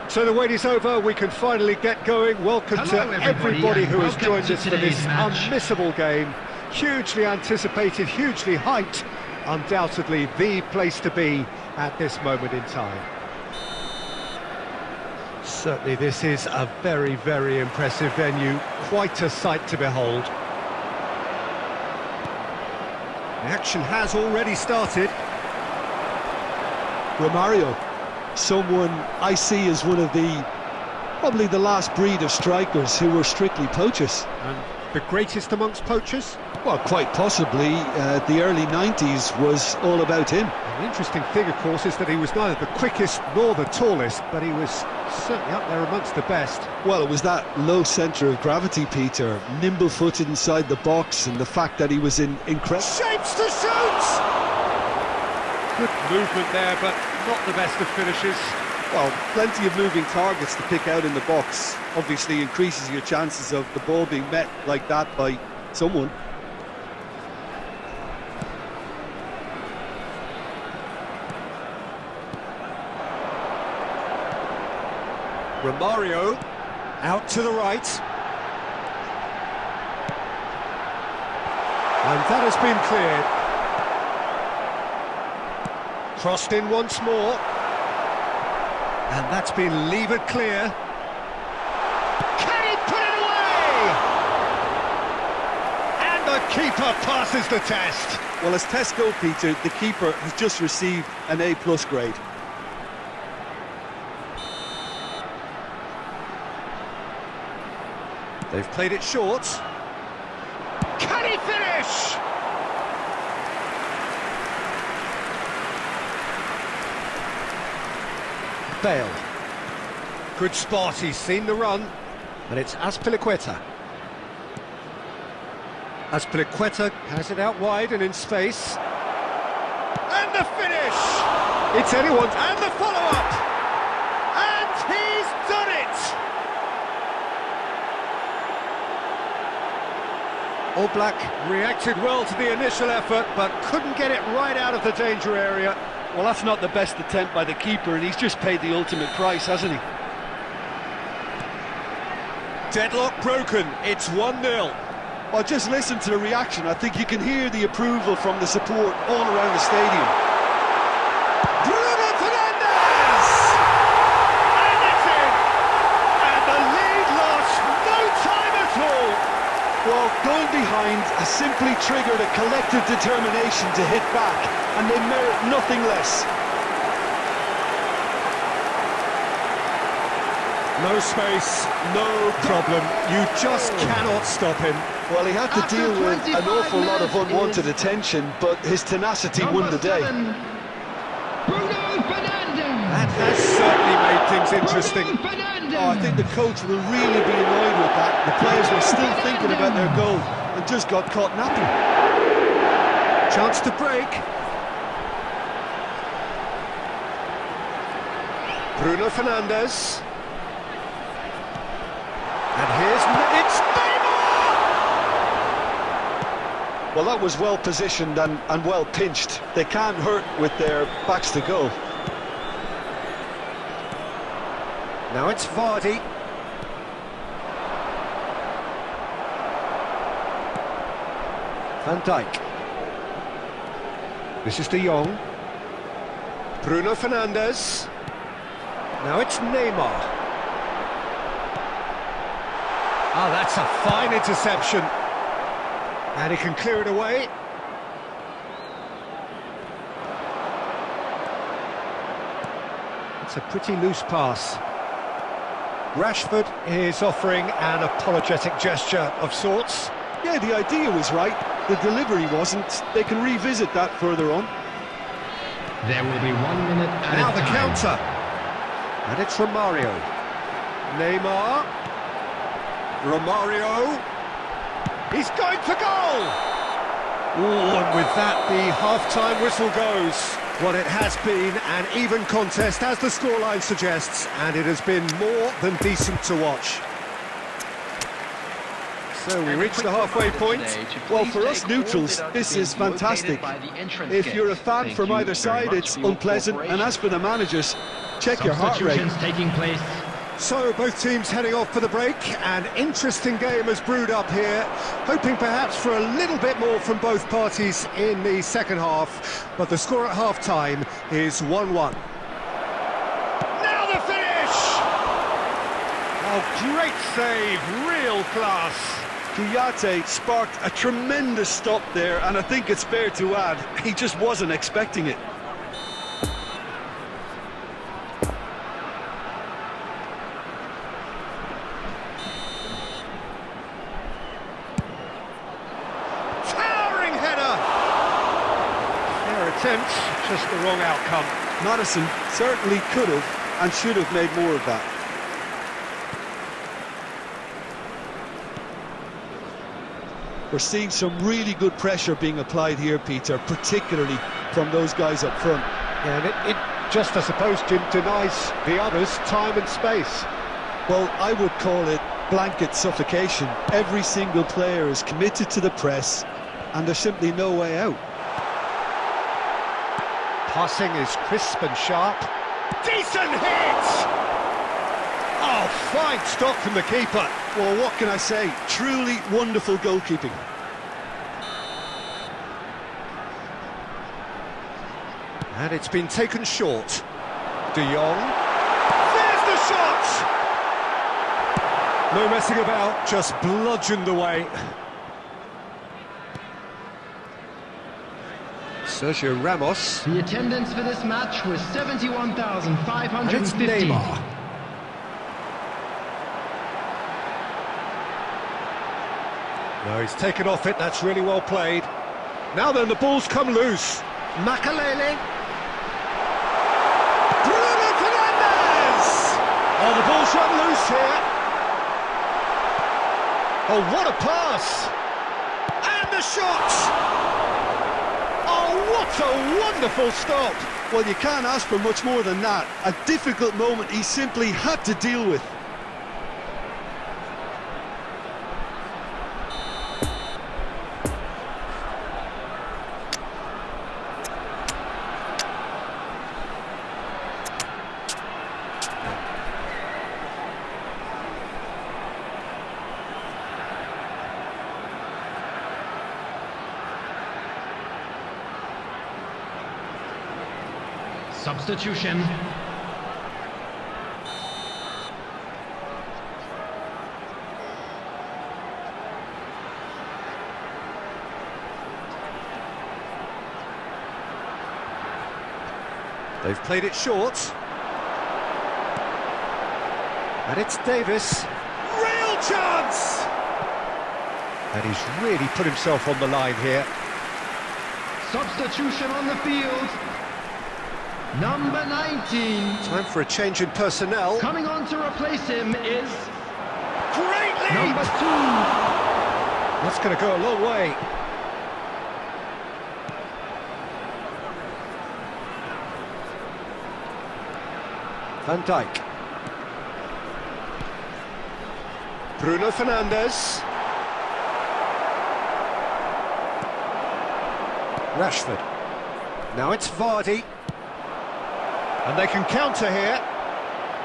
So the wait is over, we can finally get going. Welcome to everybody who has joined us for this unmissable game. Hugely anticipated, hugely hyped. Undoubtedly the place to be at this moment in time. Certainly this is a very, very impressive venue. Quite a sight to behold. The action has already started. Romario, someone I see as one of probably the last breed of strikers who were strictly poachers. And the greatest amongst poachers? Well, quite possibly. The early 90s was all about him. The interesting thing, of course, is that he was neither the quickest nor the tallest, but he was certainly up there amongst the best. Well, it was that low centre of gravity, Peter, nimble-footed inside the box, and the fact that he was in incredible shapes to shoot! Good movement there, but not the best of finishes. Well, plenty of moving targets to pick out in the box. Obviously increases your chances of the ball being met like that by someone. Romario, out to the right. And that has been cleared. Crossed in once more. And that's been levered clear. Can he put it away? And the keeper passes the test. Well, as tests go, Peter, the keeper has just received an A+ grade. They've played it short. Can he finish? Bale. Good spot, he's seen the run. And it's Azpilicueta. Azpilicueta has it out wide and in space. And the finish! It's anyone's. And the follow-up! And he's done it! All Black reacted well to the initial effort, but couldn't get it right out of the danger area. Well, that's not the best attempt by the keeper, and he's just paid the ultimate price, hasn't he? Deadlock broken, it's 1-0. Well, just listen to the reaction. I think you can hear the approval from the support all around the stadium. Bruno Fernandes! And it's in! And the lead lost no time at all! Well, going behind has simply triggered a collective determination to hit back, and they merit nothing less. No space, no problem. You just cannot stop him. Well, he had to deal with an awful lot of unwanted attention, but his tenacity won the day. That has certainly made things interesting. Oh, I think the coach will really be annoyed with that. The players were still thinking about their goal and just got caught napping. Chance to break. Bruno Fernandes. And it's Neymar! Well, that was well positioned and well pinched. They can't hurt with their backs to goal. Now it's Vardy. Van Dijk. This is De Jong. Bruno Fernandes. Now it's Neymar. Oh, that's a fine interception. And he can clear it away. It's a pretty loose pass. Rashford is offering an apologetic gesture of sorts. Yeah, the idea was right. The delivery wasn't. They can revisit that further on. There will be 1 minute at a time. Now the counter. And it's Romario. Neymar. Romario. He's going for goal! Ooh, and with that, the half-time whistle goes. Well, it has been an even contest, as the scoreline suggests, and it has been more than decent to watch. So we reach the halfway point. Well, for us neutrals, this is fantastic. If you're a fan from either side, it's unpleasant. And as for the managers, check your heart rate. Substitutions taking place. So both teams heading off for the break. An interesting game has brewed up here, hoping perhaps for a little bit more from both parties in the second half, but the score at half-time is 1-1. Now the finish! Oh, great save, real class. Kouyaté sparked a tremendous stop there, and I think it's fair to add, he just wasn't expecting it. Attempt, just the wrong outcome. Madison certainly could have and should have made more of that. We're seeing some really good pressure being applied here, Peter, particularly from those guys up front. Yeah, and it just, I suppose, Jim, denies the others time and space. Well, I would call it blanket suffocation. Every single player is committed to the press, and there's simply no way out. Passing is crisp and sharp. Decent hit! Oh, fine stop from the keeper. Well, what can I say? Truly wonderful goalkeeping. And it's been taken short. De Jong. There's the shot! No messing about, just bludgeoned away. Sergio Ramos. The attendance for this match was 71,550. And it's Neymar. No, he's taken off it, that's really well played. Now then, the ball's come loose. Makalele. Bruno Fernandes! Oh, the ball's run loose here. Oh, what a pass! And the shot! Oh, what a wonderful stop! Well, you can't ask for much more than that. A difficult moment he simply had to deal with. Substitution. They've played it short. And it's Davis. Real chance! And he's really put himself on the line here. Substitution on the field. Number 19. Time for a change in personnel. Coming on to replace him is Great lead! number 2. That's going to go a long way. Van Dijk. Bruno Fernandes. Rashford. Now it's Vardy. And they can counter here.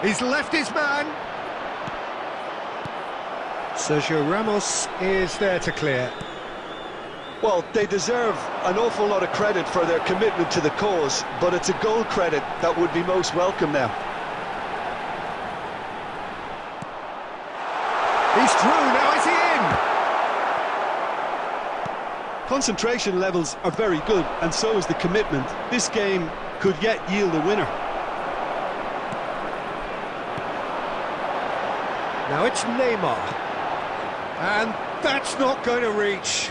He's left his man. Sergio Ramos is there to clear. Well, they deserve an awful lot of credit for their commitment to the cause, but it's a goal credit that would be most welcome now. He's through, now is he in? Concentration levels are very good, and so is the commitment. This game could yet yield a winner. Now it's Neymar. And that's not going to reach.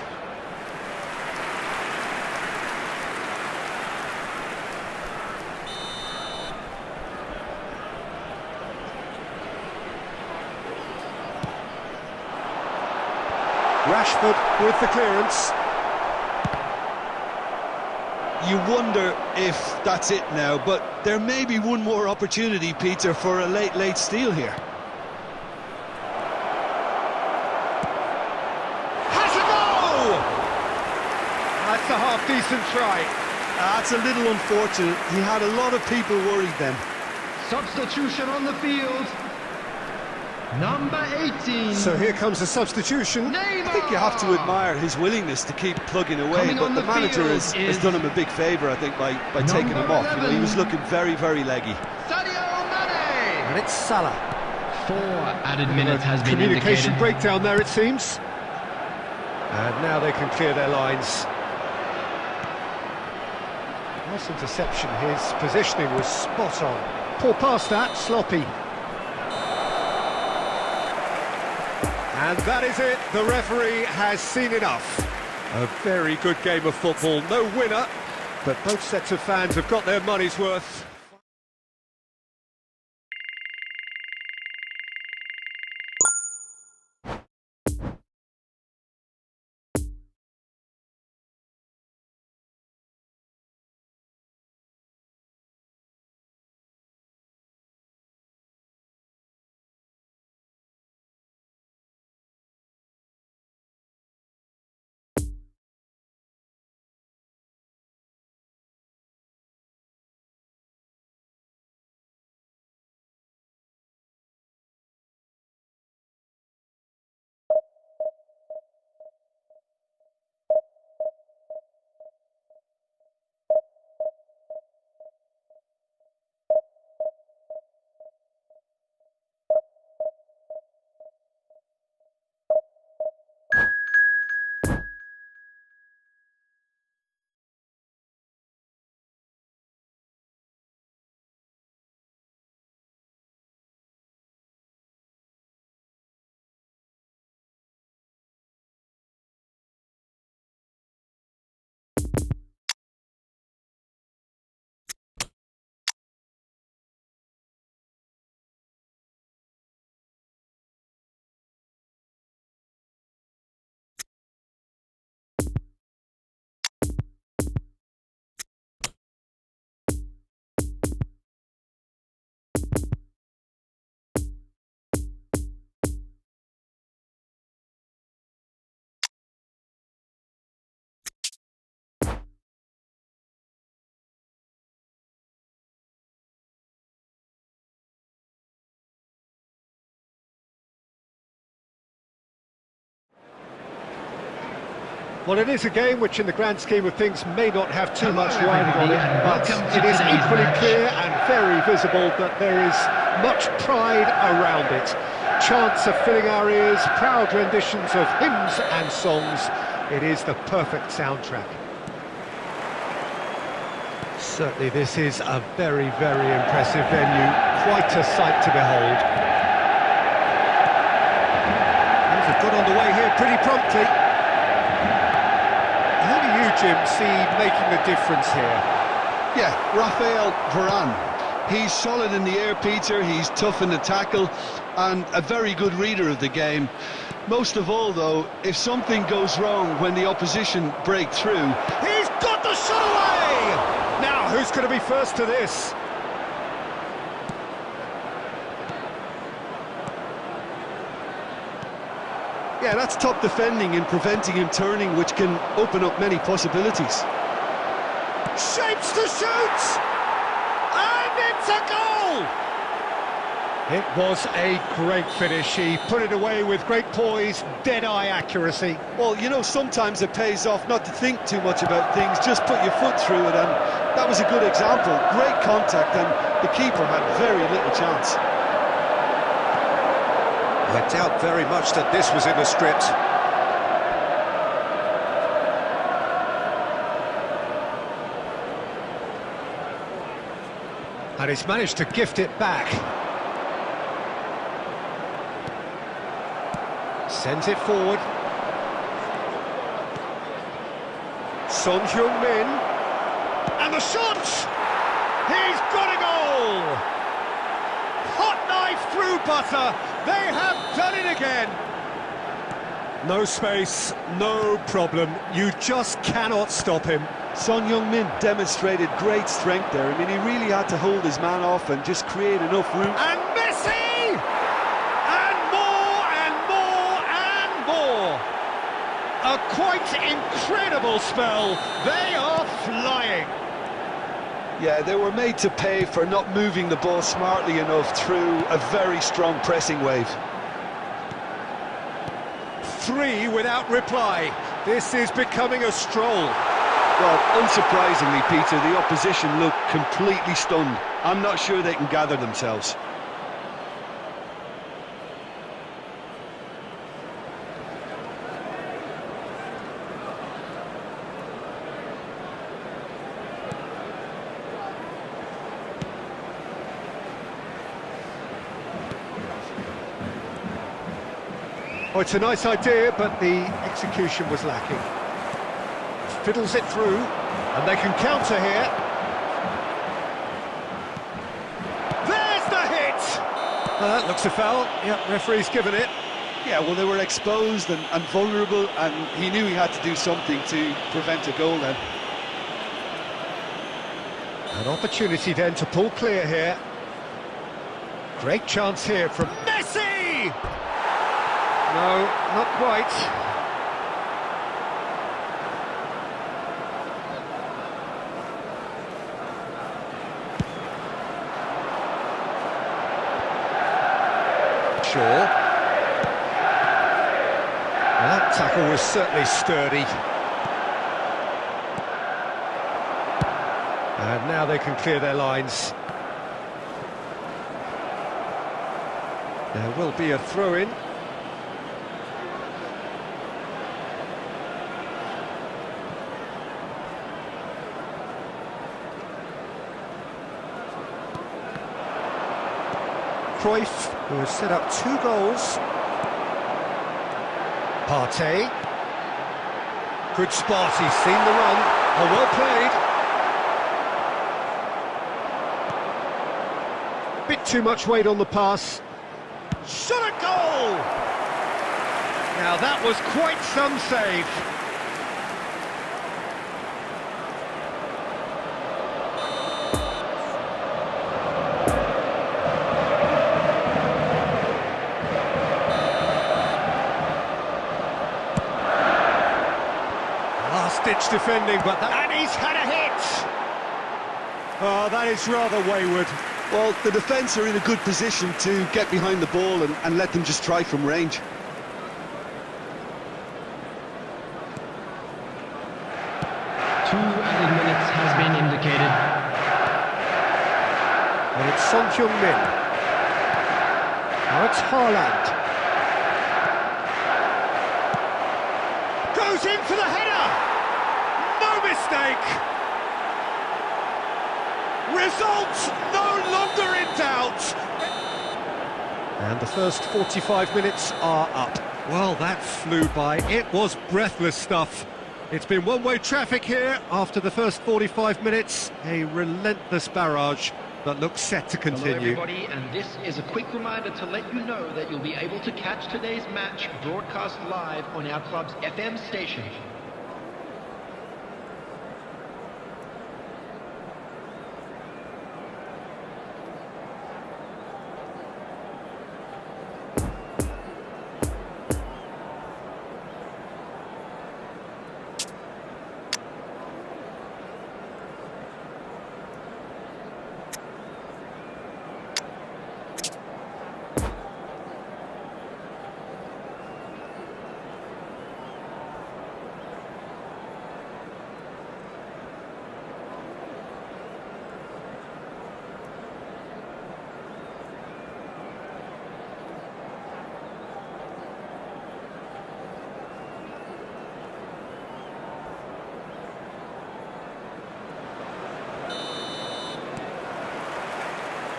Rashford with the clearance. You wonder if that's it now, but there may be one more opportunity, Peter, for a late steal here. Has a goal! That's a half-decent try. That's a little unfortunate. He had a lot of people worried then. Substitution on the field. Number 18. So here comes a substitution. Neymar! I think you have to admire his willingness to keep plugging away, Coming but on the the manager field has is done him a big favour, I think, by taking him off. You know, he was looking very, very leggy. Sadio Mane. And it's Salah. 4 added minutes has been Communication indicated. breakdown there, it seems. And now they can clear their lines. Nice interception. His positioning was spot on. Poor pass that, sloppy. And that is it. The referee has seen enough. A very good game of football. No winner, but both sets of fans have got their money's worth. Well, it is a game which in the grand scheme of things may not have too much riding on it, but it is equally clear and very visible that there is much pride around it. Chants are filling our ears, proud renditions of hymns and songs. It is the perfect soundtrack. Certainly this is a very, very impressive venue, quite a sight to behold. Things have got underway here pretty promptly. Who do you, Jim, see making the difference here? Yeah, Rafael Varane. He's solid in the air, Peter, he's tough in the tackle, and a very good reader of the game. Most of all, though, if something goes wrong when the opposition break through... He's got the shot away! Now, who's going to be first to this? Yeah, that's top defending and preventing him turning, which can open up many possibilities. Shapes to shoot! And it's a goal! It was a great finish. He put it away with great poise, dead-eye accuracy. Well, you know, sometimes it pays off not to think too much about things, just put your foot through it, and that was a good example. Great contact, and the keeper had very little chance. I doubt very much that this was in the script. And he's managed to gift it back. Sends it forward. Son Heung-min. And the shot! He's got a goal! Hot knife through butter. They have done it again. No space, no problem. You just cannot stop him. Son Heung-min demonstrated great strength there. I mean, he really had to hold his man off and just create enough room. And Messi! And more and more and more. A quite incredible spell. They are flying. Yeah, they were made to pay for not moving the ball smartly enough through a very strong pressing wave. 3 without reply. This is becoming a stroll. Well, unsurprisingly, Peter, the opposition look completely stunned. I'm not sure they can gather themselves. Oh, it's a nice idea, but the execution was lacking. Fiddles it through, and they can counter here. There's the hit! That looks a foul. Yeah, referee's given it. Yeah, well, they were exposed and vulnerable, and he knew he had to do something to prevent a goal then. An opportunity then to pull clear here. Great chance here from Messi! No, not quite. Sure. That tackle was certainly sturdy. And now they can clear their lines. There will be a throw-in. Cruyff, who has set up 2 goals. Partey. Good spot, he's seen the run. Oh, well played. Bit too much weight on the pass. Shot a goal! Now that was quite some save. Last-ditch defending, but and he's had a hit! Oh, that is rather wayward. Well, the defence are in a good position to get behind the ball and let them just try from range. 2 added minutes has been indicated. And it's Son Heung-min. Now it's Haaland. Goes in for the header! No mistake! Result no longer in doubt! And the first 45 minutes are up. Well, that flew by. It was breathless stuff. It's been one-way traffic here after the first 45 minutes. A relentless barrage that looks set to continue. Hello everybody, and this is a quick reminder to let you know that you'll be able to catch today's match broadcast live on our club's FM station.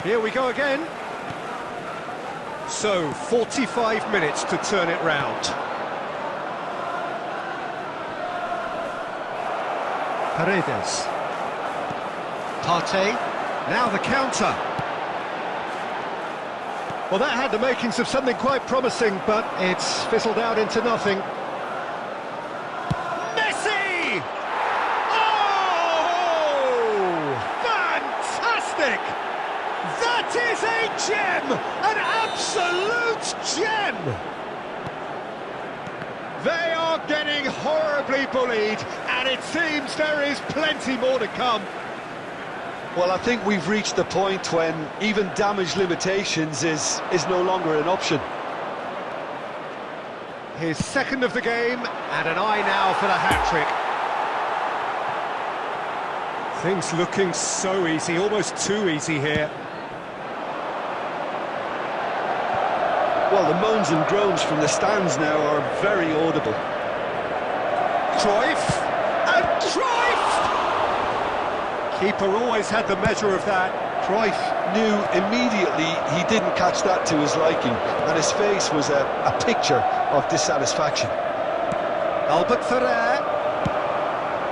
Here we go again. So, 45 minutes to turn it round. Paredes. Partey. Now the counter. Well, that had the makings of something quite promising, but it's fizzled out into nothing. Messi! Oh! Fantastic! That is a gem! An absolute gem! They are getting horribly bullied, and it seems there is plenty more to come. Well, I think we've reached the point when even damage limitations is no longer an option. His second of the game, and an eye now for the hat-trick. Things looking so easy, almost too easy here. Well, the moans and groans from the stands now are very audible. Cruyff, and Cruyff! Keeper always had the measure of that. Cruyff knew immediately he didn't catch that to his liking, and his face was a picture of dissatisfaction. Albert Ferrer.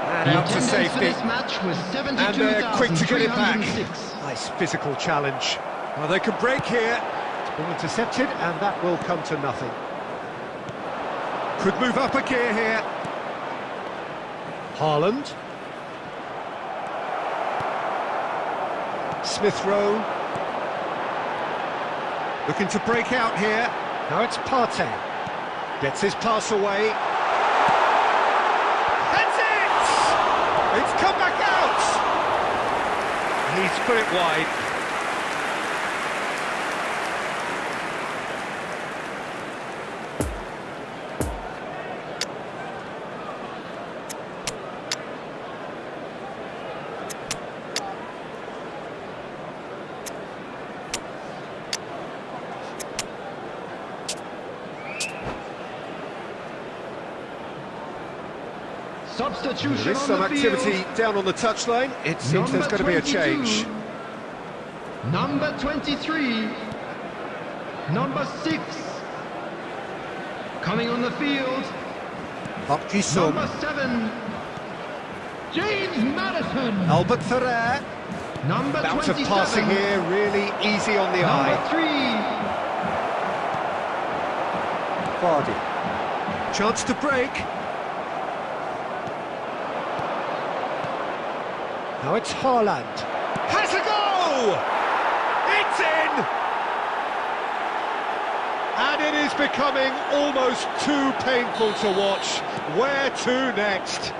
And out to safety. For this match was And they're quick to get it back. 72,306. Nice physical challenge. Well, they can break here. Ball intercepted, and that will come to nothing. Could move up a gear here. Haaland. Smith Rowe. Looking to break out here. Now it's Partey. Gets his pass away. That's it! It's come back out! He's put it wide. Substitution There is on some the activity field. down on the touchline. It seems there's going to be a 22. change. Number 23. Number 6. Coming on the field. Park Ji-sung. Number 7. James Madison. Albert Ferrer. Number Bout of 27. passing here, really easy on the Number eye. 3. Vardy. Chance to break. Now it's Haaland. Has a go! It's in! And it is becoming almost too painful to watch. Where to next?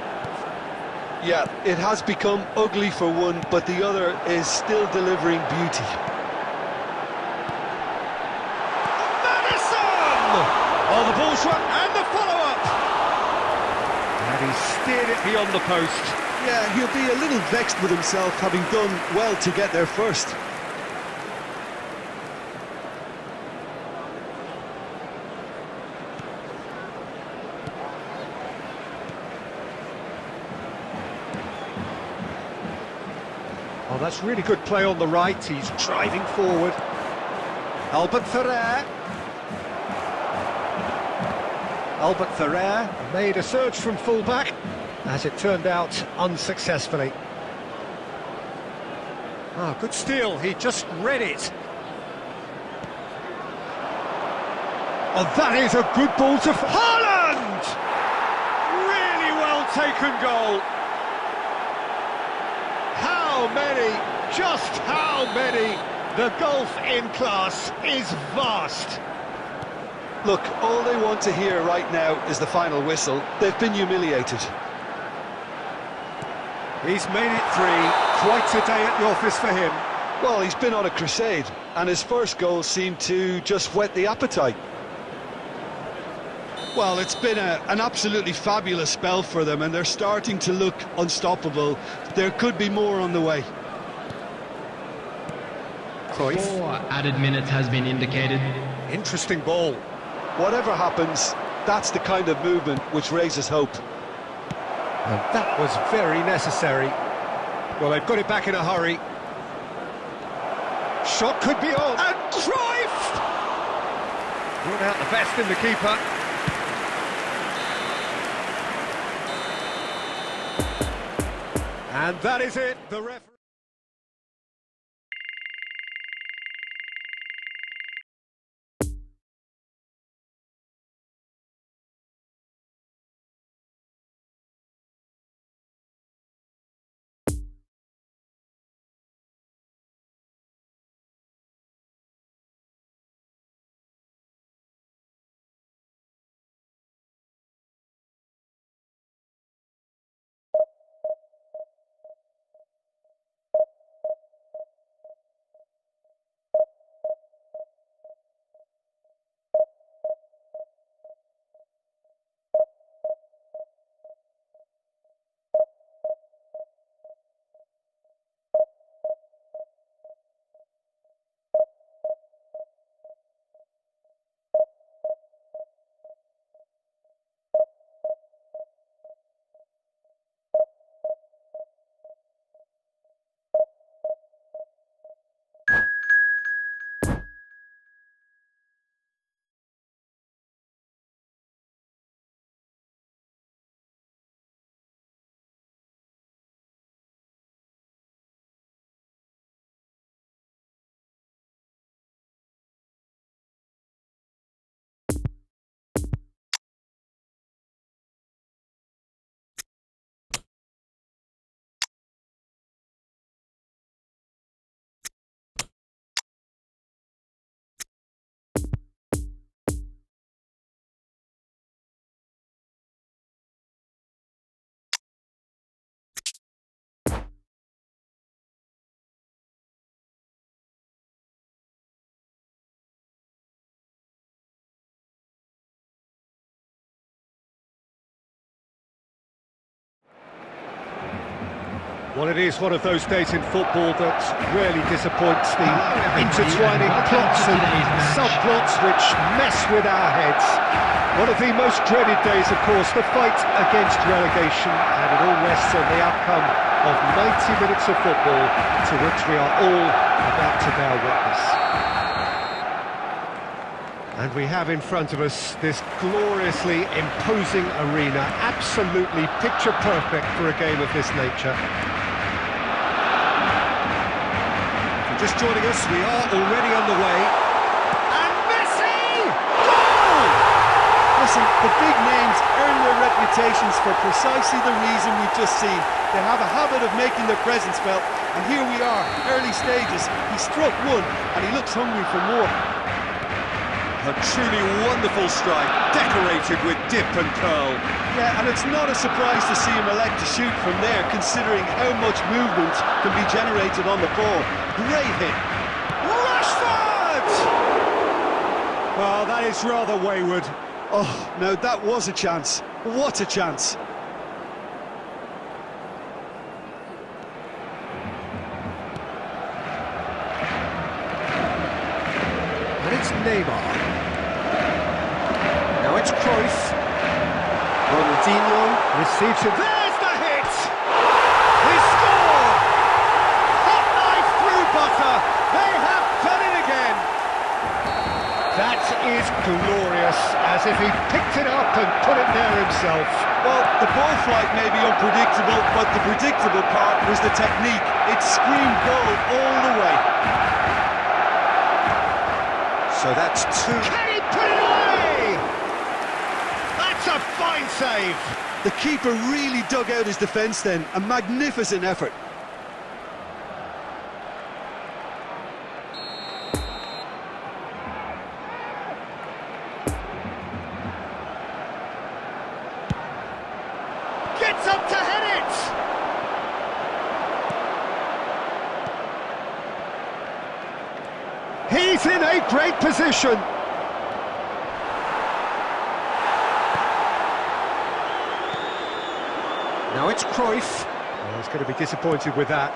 Yeah, it has become ugly for one, but the other is still delivering beauty. Madison! Oh, the ball's run, and the follow-up! And he's steered it beyond the post. Yeah, he'll be a little vexed with himself, having done well to get there first. Oh, that's really good play on the right. He's driving forward. Albert Ferrer. Albert Ferrer made a surge from fullback, as it turned out unsuccessfully. Ah, good steal. He just read it. Oh, that is a good ball to Haaland! Really well taken goal. How many? Just how many? The gulf in class is vast. Look, all they want to hear right now is the final whistle. They've been humiliated. He's made it 3. Quite a day at the office for him. Well, he's been on a crusade, and his first goal seemed to just whet the appetite. Well, it's been an absolutely fabulous spell for them, and they're starting to look unstoppable. There could be more on the way. Cruyff. 4 added minutes has been indicated. Interesting ball. Whatever happens, that's the kind of movement which raises hope. And that was very necessary. Well, they've got it back in a hurry. Shot could be on. And Cruyff! Brought out the best in the keeper. And that is it. The referee. Well, it is one of those days in football that rarely disappoints. The intertwining plots and subplots which mess with our heads. One of the most dreaded days, of course, the fight against relegation, and it all rests on the outcome of 90 minutes of football to which we are all about to bear witness. And we have in front of us this gloriously imposing arena, absolutely picture perfect for a game of this nature. Just joining us, we are already underway. And Messi! Goal! Listen, the big names earn their reputations for precisely the reason we've just seen. They have a habit of making their presence felt, and here we are, early stages. He struck one, and he looks hungry for more. A truly wonderful strike, decorated with dip and curl. Yeah, and it's not a surprise to see him elect to shoot from there, considering how much movement can be generated on the ball. Great hit. Rashford! Well, that is rather wayward. Oh, now that was a chance. What a chance. Neymar. Now it's Cruyff. Ronaldinho receives it. There's the hit! He scored! Hot knife through butter. They have done it again. That is glorious, as if he picked it up and put it there himself. Well, the ball flight may be unpredictable, but the predictable part was the technique. It screamed goal all the way. So that's two. Can he put it away? That's a fine save. The keeper really dug out his defence then. A magnificent effort. Gets up to head it! He's in a great position. Now it's Cruyff. Oh, he's going to be disappointed with that.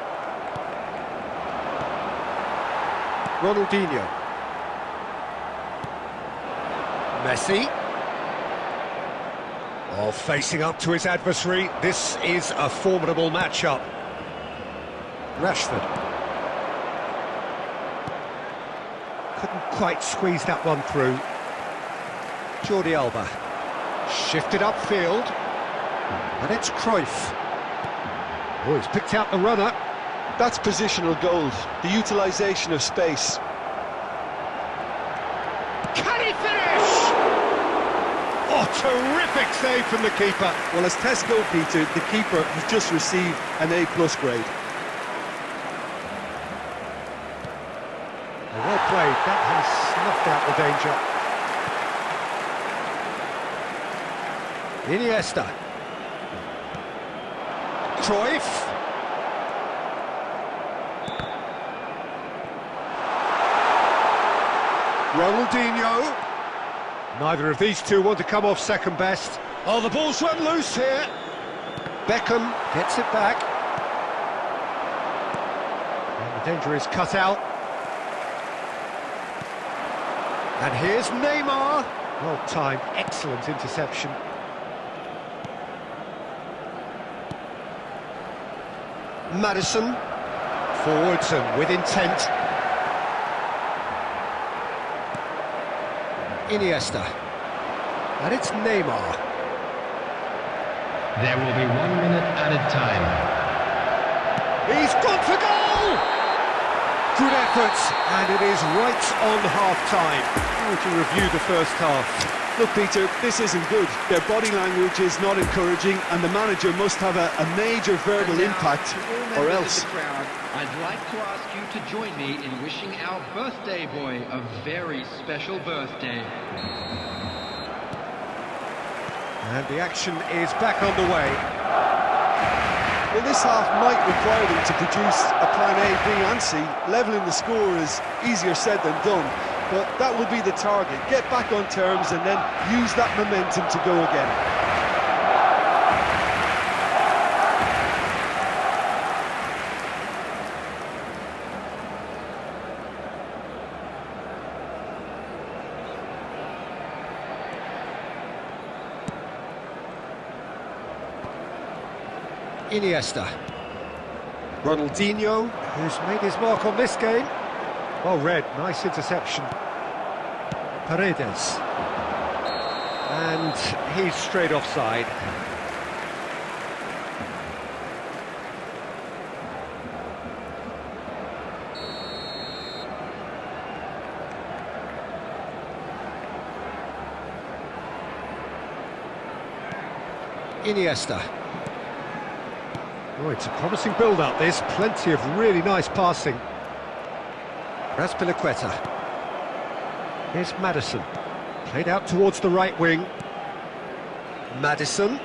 Ronaldinho. Messi. Oh, facing up to his adversary. This is a formidable matchup. Rashford. Couldn't quite squeeze that one through. Jordi Alba. Shifted upfield. And it's Cruyff. Oh, he's picked out the runner. That's positional goals, the utilisation of space. Can he finish? Oh, terrific save from the keeper. Well, as tests go, Peter, the keeper has just received an A+ grade. Well played, that has snuffed out the danger. Iniesta. Cruyff. Ronaldinho. Neither of these two want to come off second best. Oh, the ball's run loose here. Beckham gets it back. And the danger is cut out. And here's Neymar. Well timed, excellent interception. Madison. Forwards and with intent. Iniesta. And it's Neymar. There will be 1 minute added time. He's gone for goal! Good effort, and it is right on half-time. How would you review the first half? Look, Peter, this isn't good. Their body language is not encouraging, and the manager must have a major verbal impact, or else. The crowd, I'd like to ask you to join me in wishing our birthday boy a very special birthday. And the action is back underway. Well, this half might require them to produce a plan A, B and C. Levelling the score is easier said than done, but that will be the target. Get back on terms and then use that momentum to go again. Iniesta. Ronaldinho, who's made his mark on this game. Well read, nice interception. Paredes. And he's straight offside. Iniesta. Oh, it's a promising build-up, this. Plenty of really nice passing. Azpilicueta. Here's Madison. Played out towards the right wing. Madison.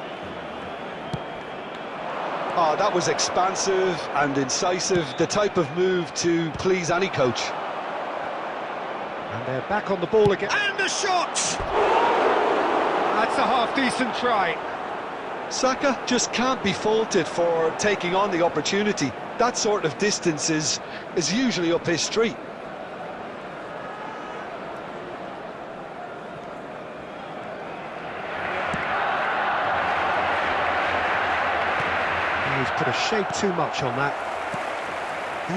Oh, that was expansive and incisive, the type of move to please any coach. And they're back on the ball again. And a shot! That's a half-decent try. Saka just can't be faulted for taking on the opportunity. That sort of distance is usually up his street. he's put a shade too much on that.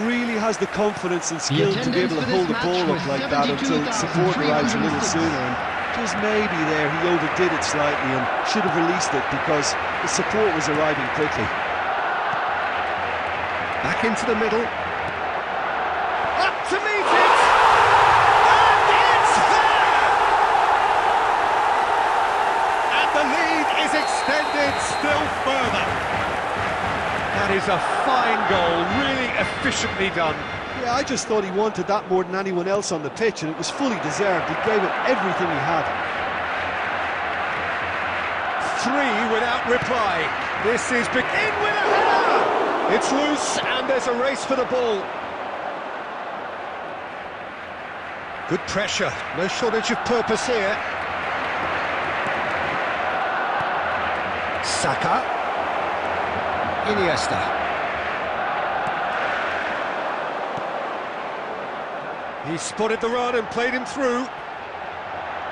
Really has the confidence and skill to be able to hold the ball up like that until support arrives a little sooner. And just maybe there he overdid it slightly and should have released it because the support was arriving quickly. Back into the middle. Up to meet it! And it's there! And the lead is extended still further. That is a fine goal, really efficiently done. Yeah, I just thought he wanted that more than anyone else on the pitch, and it was fully deserved. He gave it everything he had. 3 without reply. This is in with a header! It's loose, and there's a race for the ball. Good pressure, no shortage of purpose here. Saka. Iniesta. He spotted the run and played him through.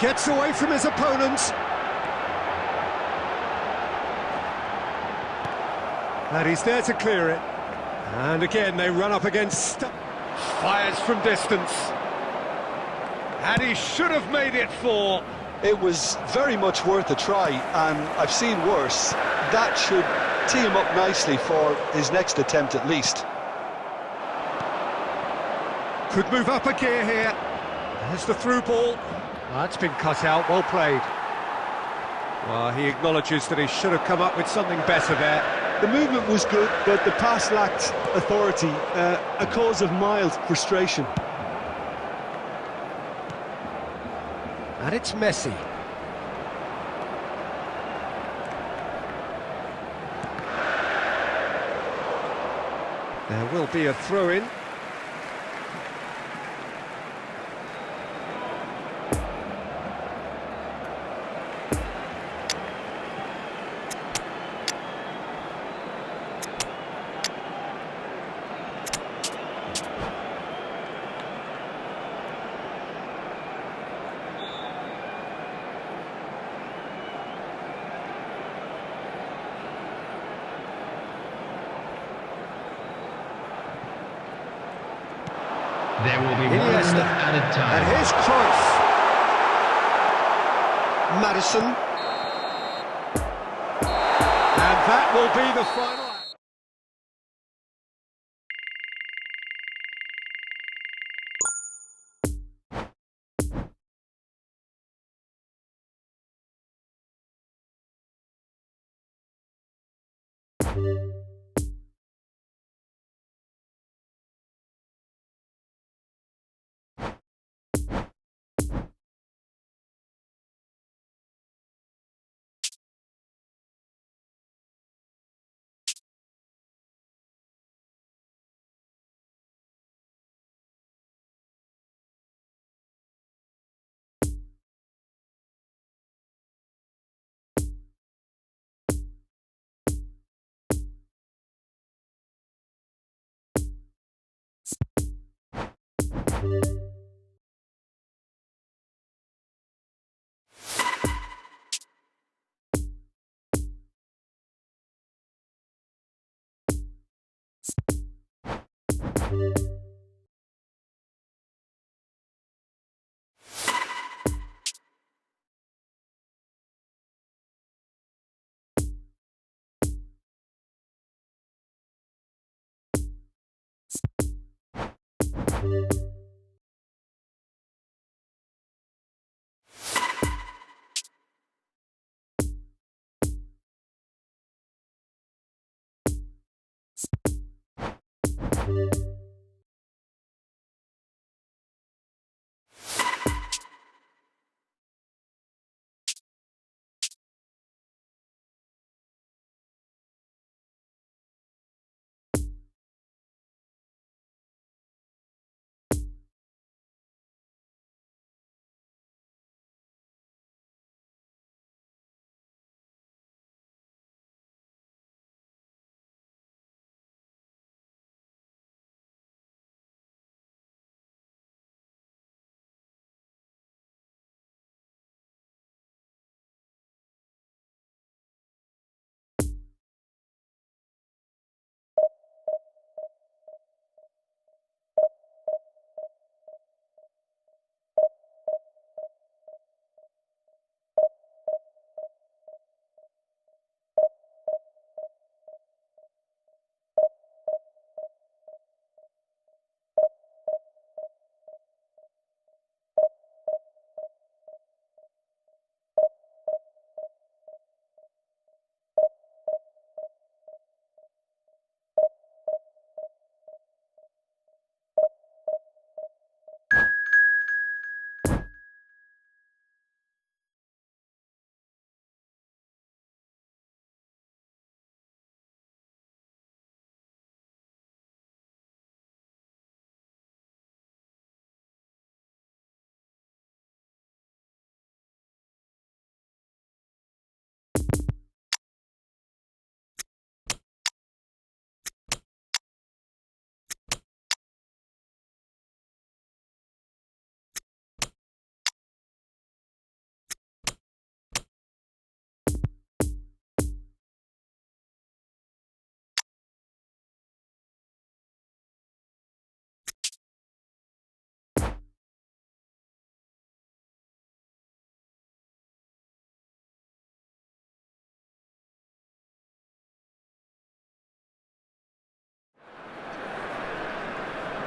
Gets away from his opponents. And he's there to clear it. And again they run up against... Fires from distance. And he should have made it 4. It was very much worth a try, and I've seen worse. That should tee him up nicely for his next attempt at least. Could move up a gear here. There's the through ball. That's been cut out, well played. Well, he acknowledges that he should have come up with something better there. The movement was good, but the pass lacked authority, a cause of mild frustration. And it's Messi. There will be a throw-in. There will be 1 Iniesta. minute added time. And here's Cruyff. Madison. And that will be the final.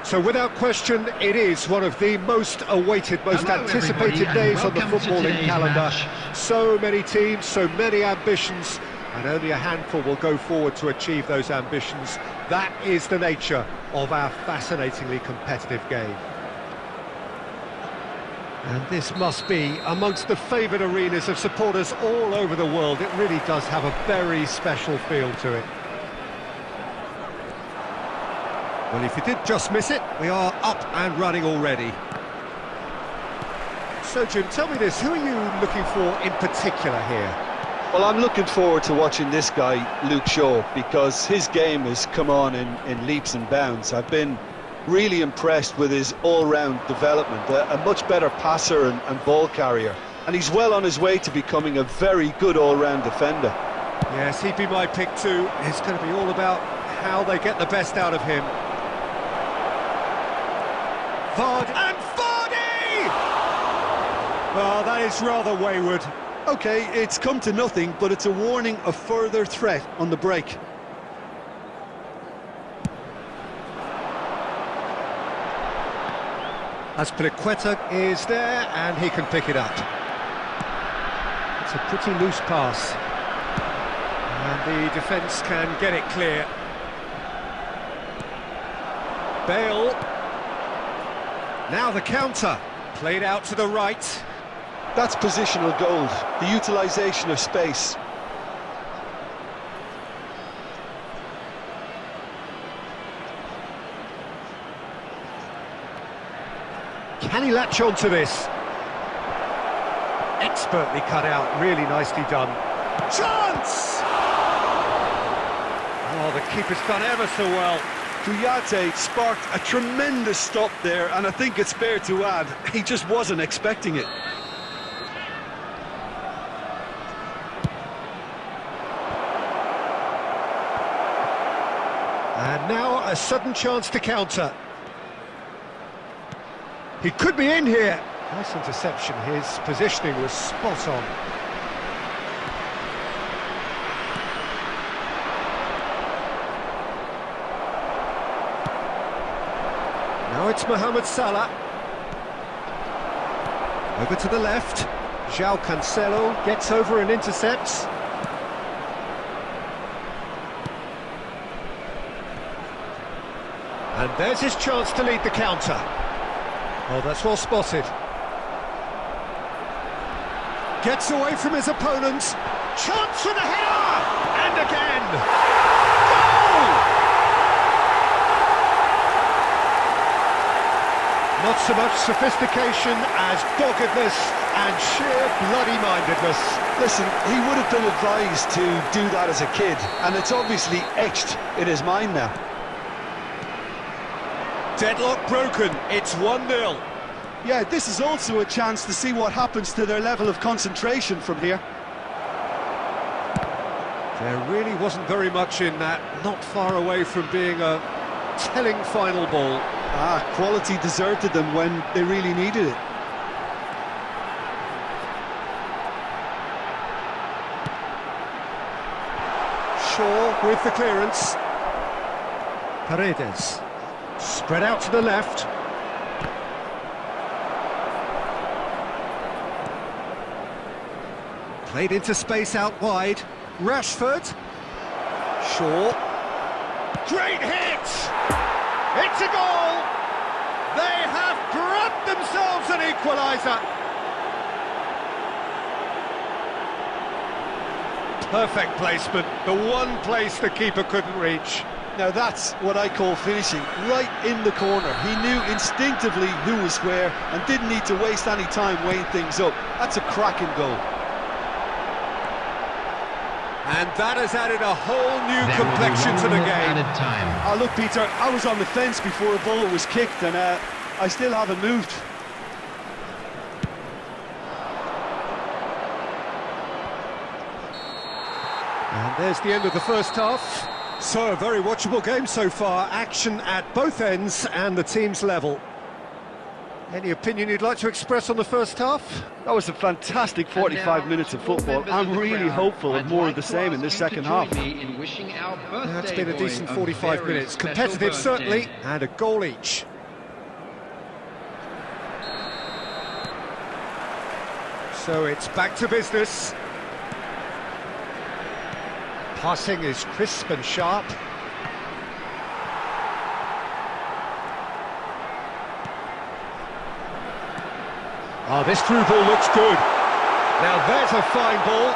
So without question, it is one of the most awaited, most anticipated days on the footballing calendar. Match. So many teams, so many ambitions, and only a handful will go forward to achieve those ambitions. That is the nature of our fascinatingly competitive game. And this must be amongst the favoured arenas of supporters all over the world. It really does have a very special feel to it. Well, if you did just miss it, we are up and running already. So, Jim, tell me this, who are you looking for in particular here? Well, I'm looking forward to watching this guy, Luke Shaw, because his game has come on in leaps and bounds. I've been really impressed with his all-round development, a much better passer and ball carrier. And he's well on his way to becoming a very good all-round defender. Yes, he'd be my pick too. It's going to be all about how they get the best out of him. Vardy, and Vardy! Well, that is rather wayward. Okay, it's come to nothing, but it's a warning of further threat on the break. Azpilicueta is there, and he can pick it up. It's a pretty loose pass. And the defence can get it clear. Bale. Now the counter. Played out to the right. That's positional gold, the utilisation of space. Can he latch on to this? Expertly cut out, really nicely done. Chance! Oh, the keeper's done ever so well. Kouyaté sparked a tremendous stop there, and I think it's fair to add, he just wasn't expecting it. And now a sudden chance to counter. He could be in here. Nice interception. His positioning was spot on. Now it's Mohamed Salah. Over to the left. João Cancelo gets over and intercepts. And there's his chance to lead the counter. Oh, that's well spotted. Gets away from his opponent. Chance for the header! And again! Goal! Not so much sophistication as doggedness and sheer bloody-mindedness. Listen, he would have been advised to do that as a kid, and it's obviously etched in his mind now. Deadlock broken, it's 1-0. Yeah, this is also a chance to see what happens to their level of concentration from here. There really wasn't very much in that, not far away from being a telling final ball. Quality deserted them when they really needed it. Shaw with the clearance. Paredes. Spread out to the left. Played into space out wide. Rashford. Shaw. Great hit! It's a goal! They have grabbed themselves an equaliser. Perfect placement, the one place the keeper couldn't reach. Now that's what I call finishing, right in the corner. He knew instinctively who was where and didn't need to waste any time weighing things up. That's a cracking goal. And that has added a whole new complexion to the game. Look, Peter, I was on the fence before a ball was kicked, and I still haven't moved. And there's the end of the first half. So, a very watchable game so far. Action at both ends and the team's level. Any opinion you'd like to express on the first half? That was a fantastic 45 minutes of football. I'm really hopeful of more of the same in this second half. It's been a decent 45 minutes. Competitive, certainly, and a goal each. So it's back to business. Passing is crisp and sharp. Oh, this through ball looks good. Now there's a fine ball.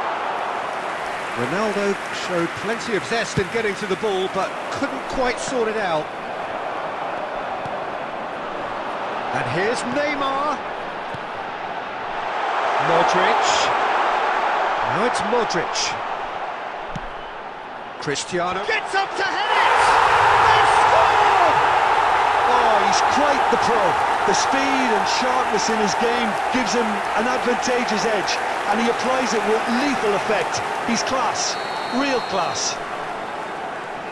Ronaldo showed plenty of zest in getting to the ball, but couldn't quite sort it out. And here's Neymar. Modric. Now it's Modric. Cristiano gets up to head it! They've scored! Oh, he's quite the pro. The speed and sharpness in his game gives him an advantageous edge, and he applies it with lethal effect. He's class, real class.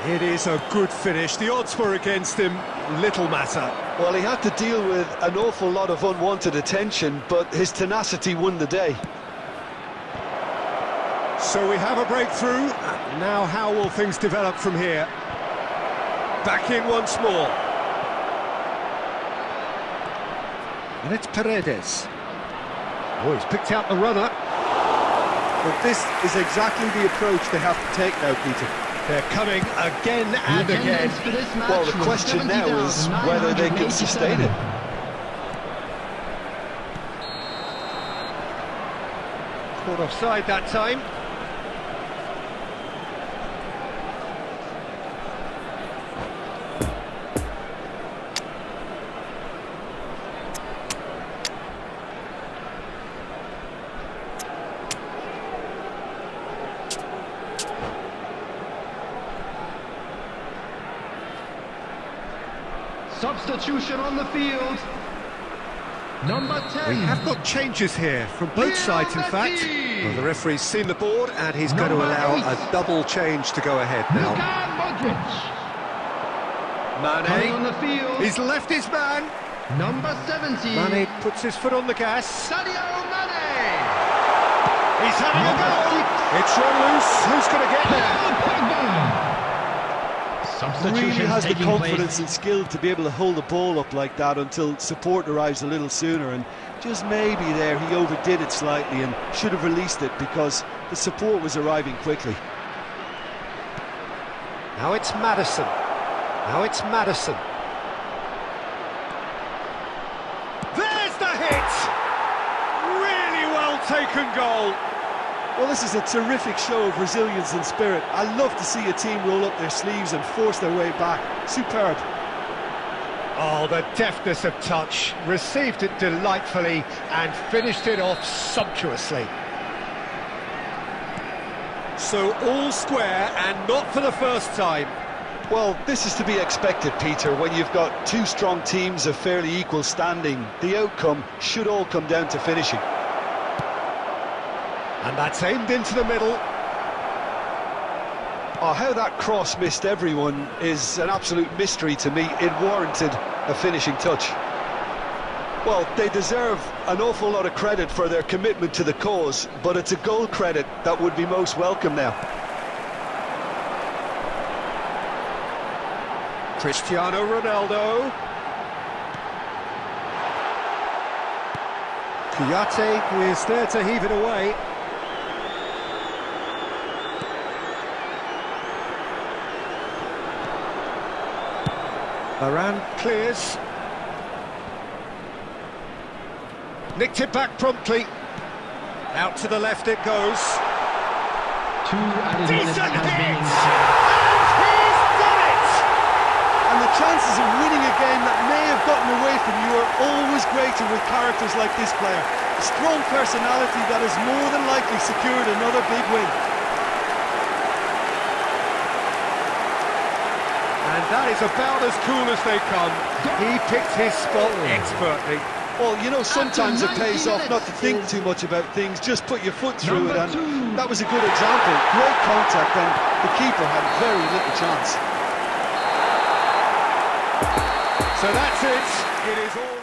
It is a good finish. The odds were against him, little matter. Well, he had to deal with an awful lot of unwanted attention, but his tenacity won the day. So we have a breakthrough. Now how will things develop from here? Back in once more. And it's Paredes. Oh, he's picked out the runner. But this is exactly the approach they have to take now, Peter. They're coming again and again. Well, the question now is whether they can sustain it. Caught offside that time. Substitution on the field. Number 10. We have got changes here from both sides, in fact. Well, the referee's seen the board and he's going to allow a double change to go ahead now. Mane on the field. He's left his man. Number 17. Mane puts his foot on the gas. Sadio Mane. He's having a go. It's run loose. Who's going to get there? Really has the confidence and skill to be able to hold the ball up like that until support arrives a little sooner, and just maybe there he overdid it slightly and should have released it because the support was arriving quickly. Now it's Madison. Now it's Madison. There's the hit! Really well taken goal. Well, this is a terrific show of resilience and spirit. I love to see a team roll up their sleeves and force their way back. Superb. Oh, the deftness of touch. Received it delightfully and finished it off sumptuously. So all square and not for the first time. Well, this is to be expected, Peter, when you've got two strong teams of fairly equal standing. The outcome should all come down to finishing. And that's aimed into the middle. Oh, how that cross missed everyone is an absolute mystery to me. It warranted a finishing touch. Well, they deserve an awful lot of credit for their commitment to the cause, but it's a goal credit that would be most welcome now. Cristiano Ronaldo. Kouyaté is there to heave it away. Varane clears. Nicked it back promptly. Out to the left it goes. 2 added minutes Decent has hit! been And he's done it! And the chances of winning a game that may have gotten away from you are always greater with characters like this player. A strong personality that has more than likely secured another big win. And that is about as cool as they come. He picked his spot expertly. Well, you know, sometimes it pays off not to think too much about things, just put your foot through it, and that was a good example. Great contact, and the keeper had very little chance. So that's it. It is all...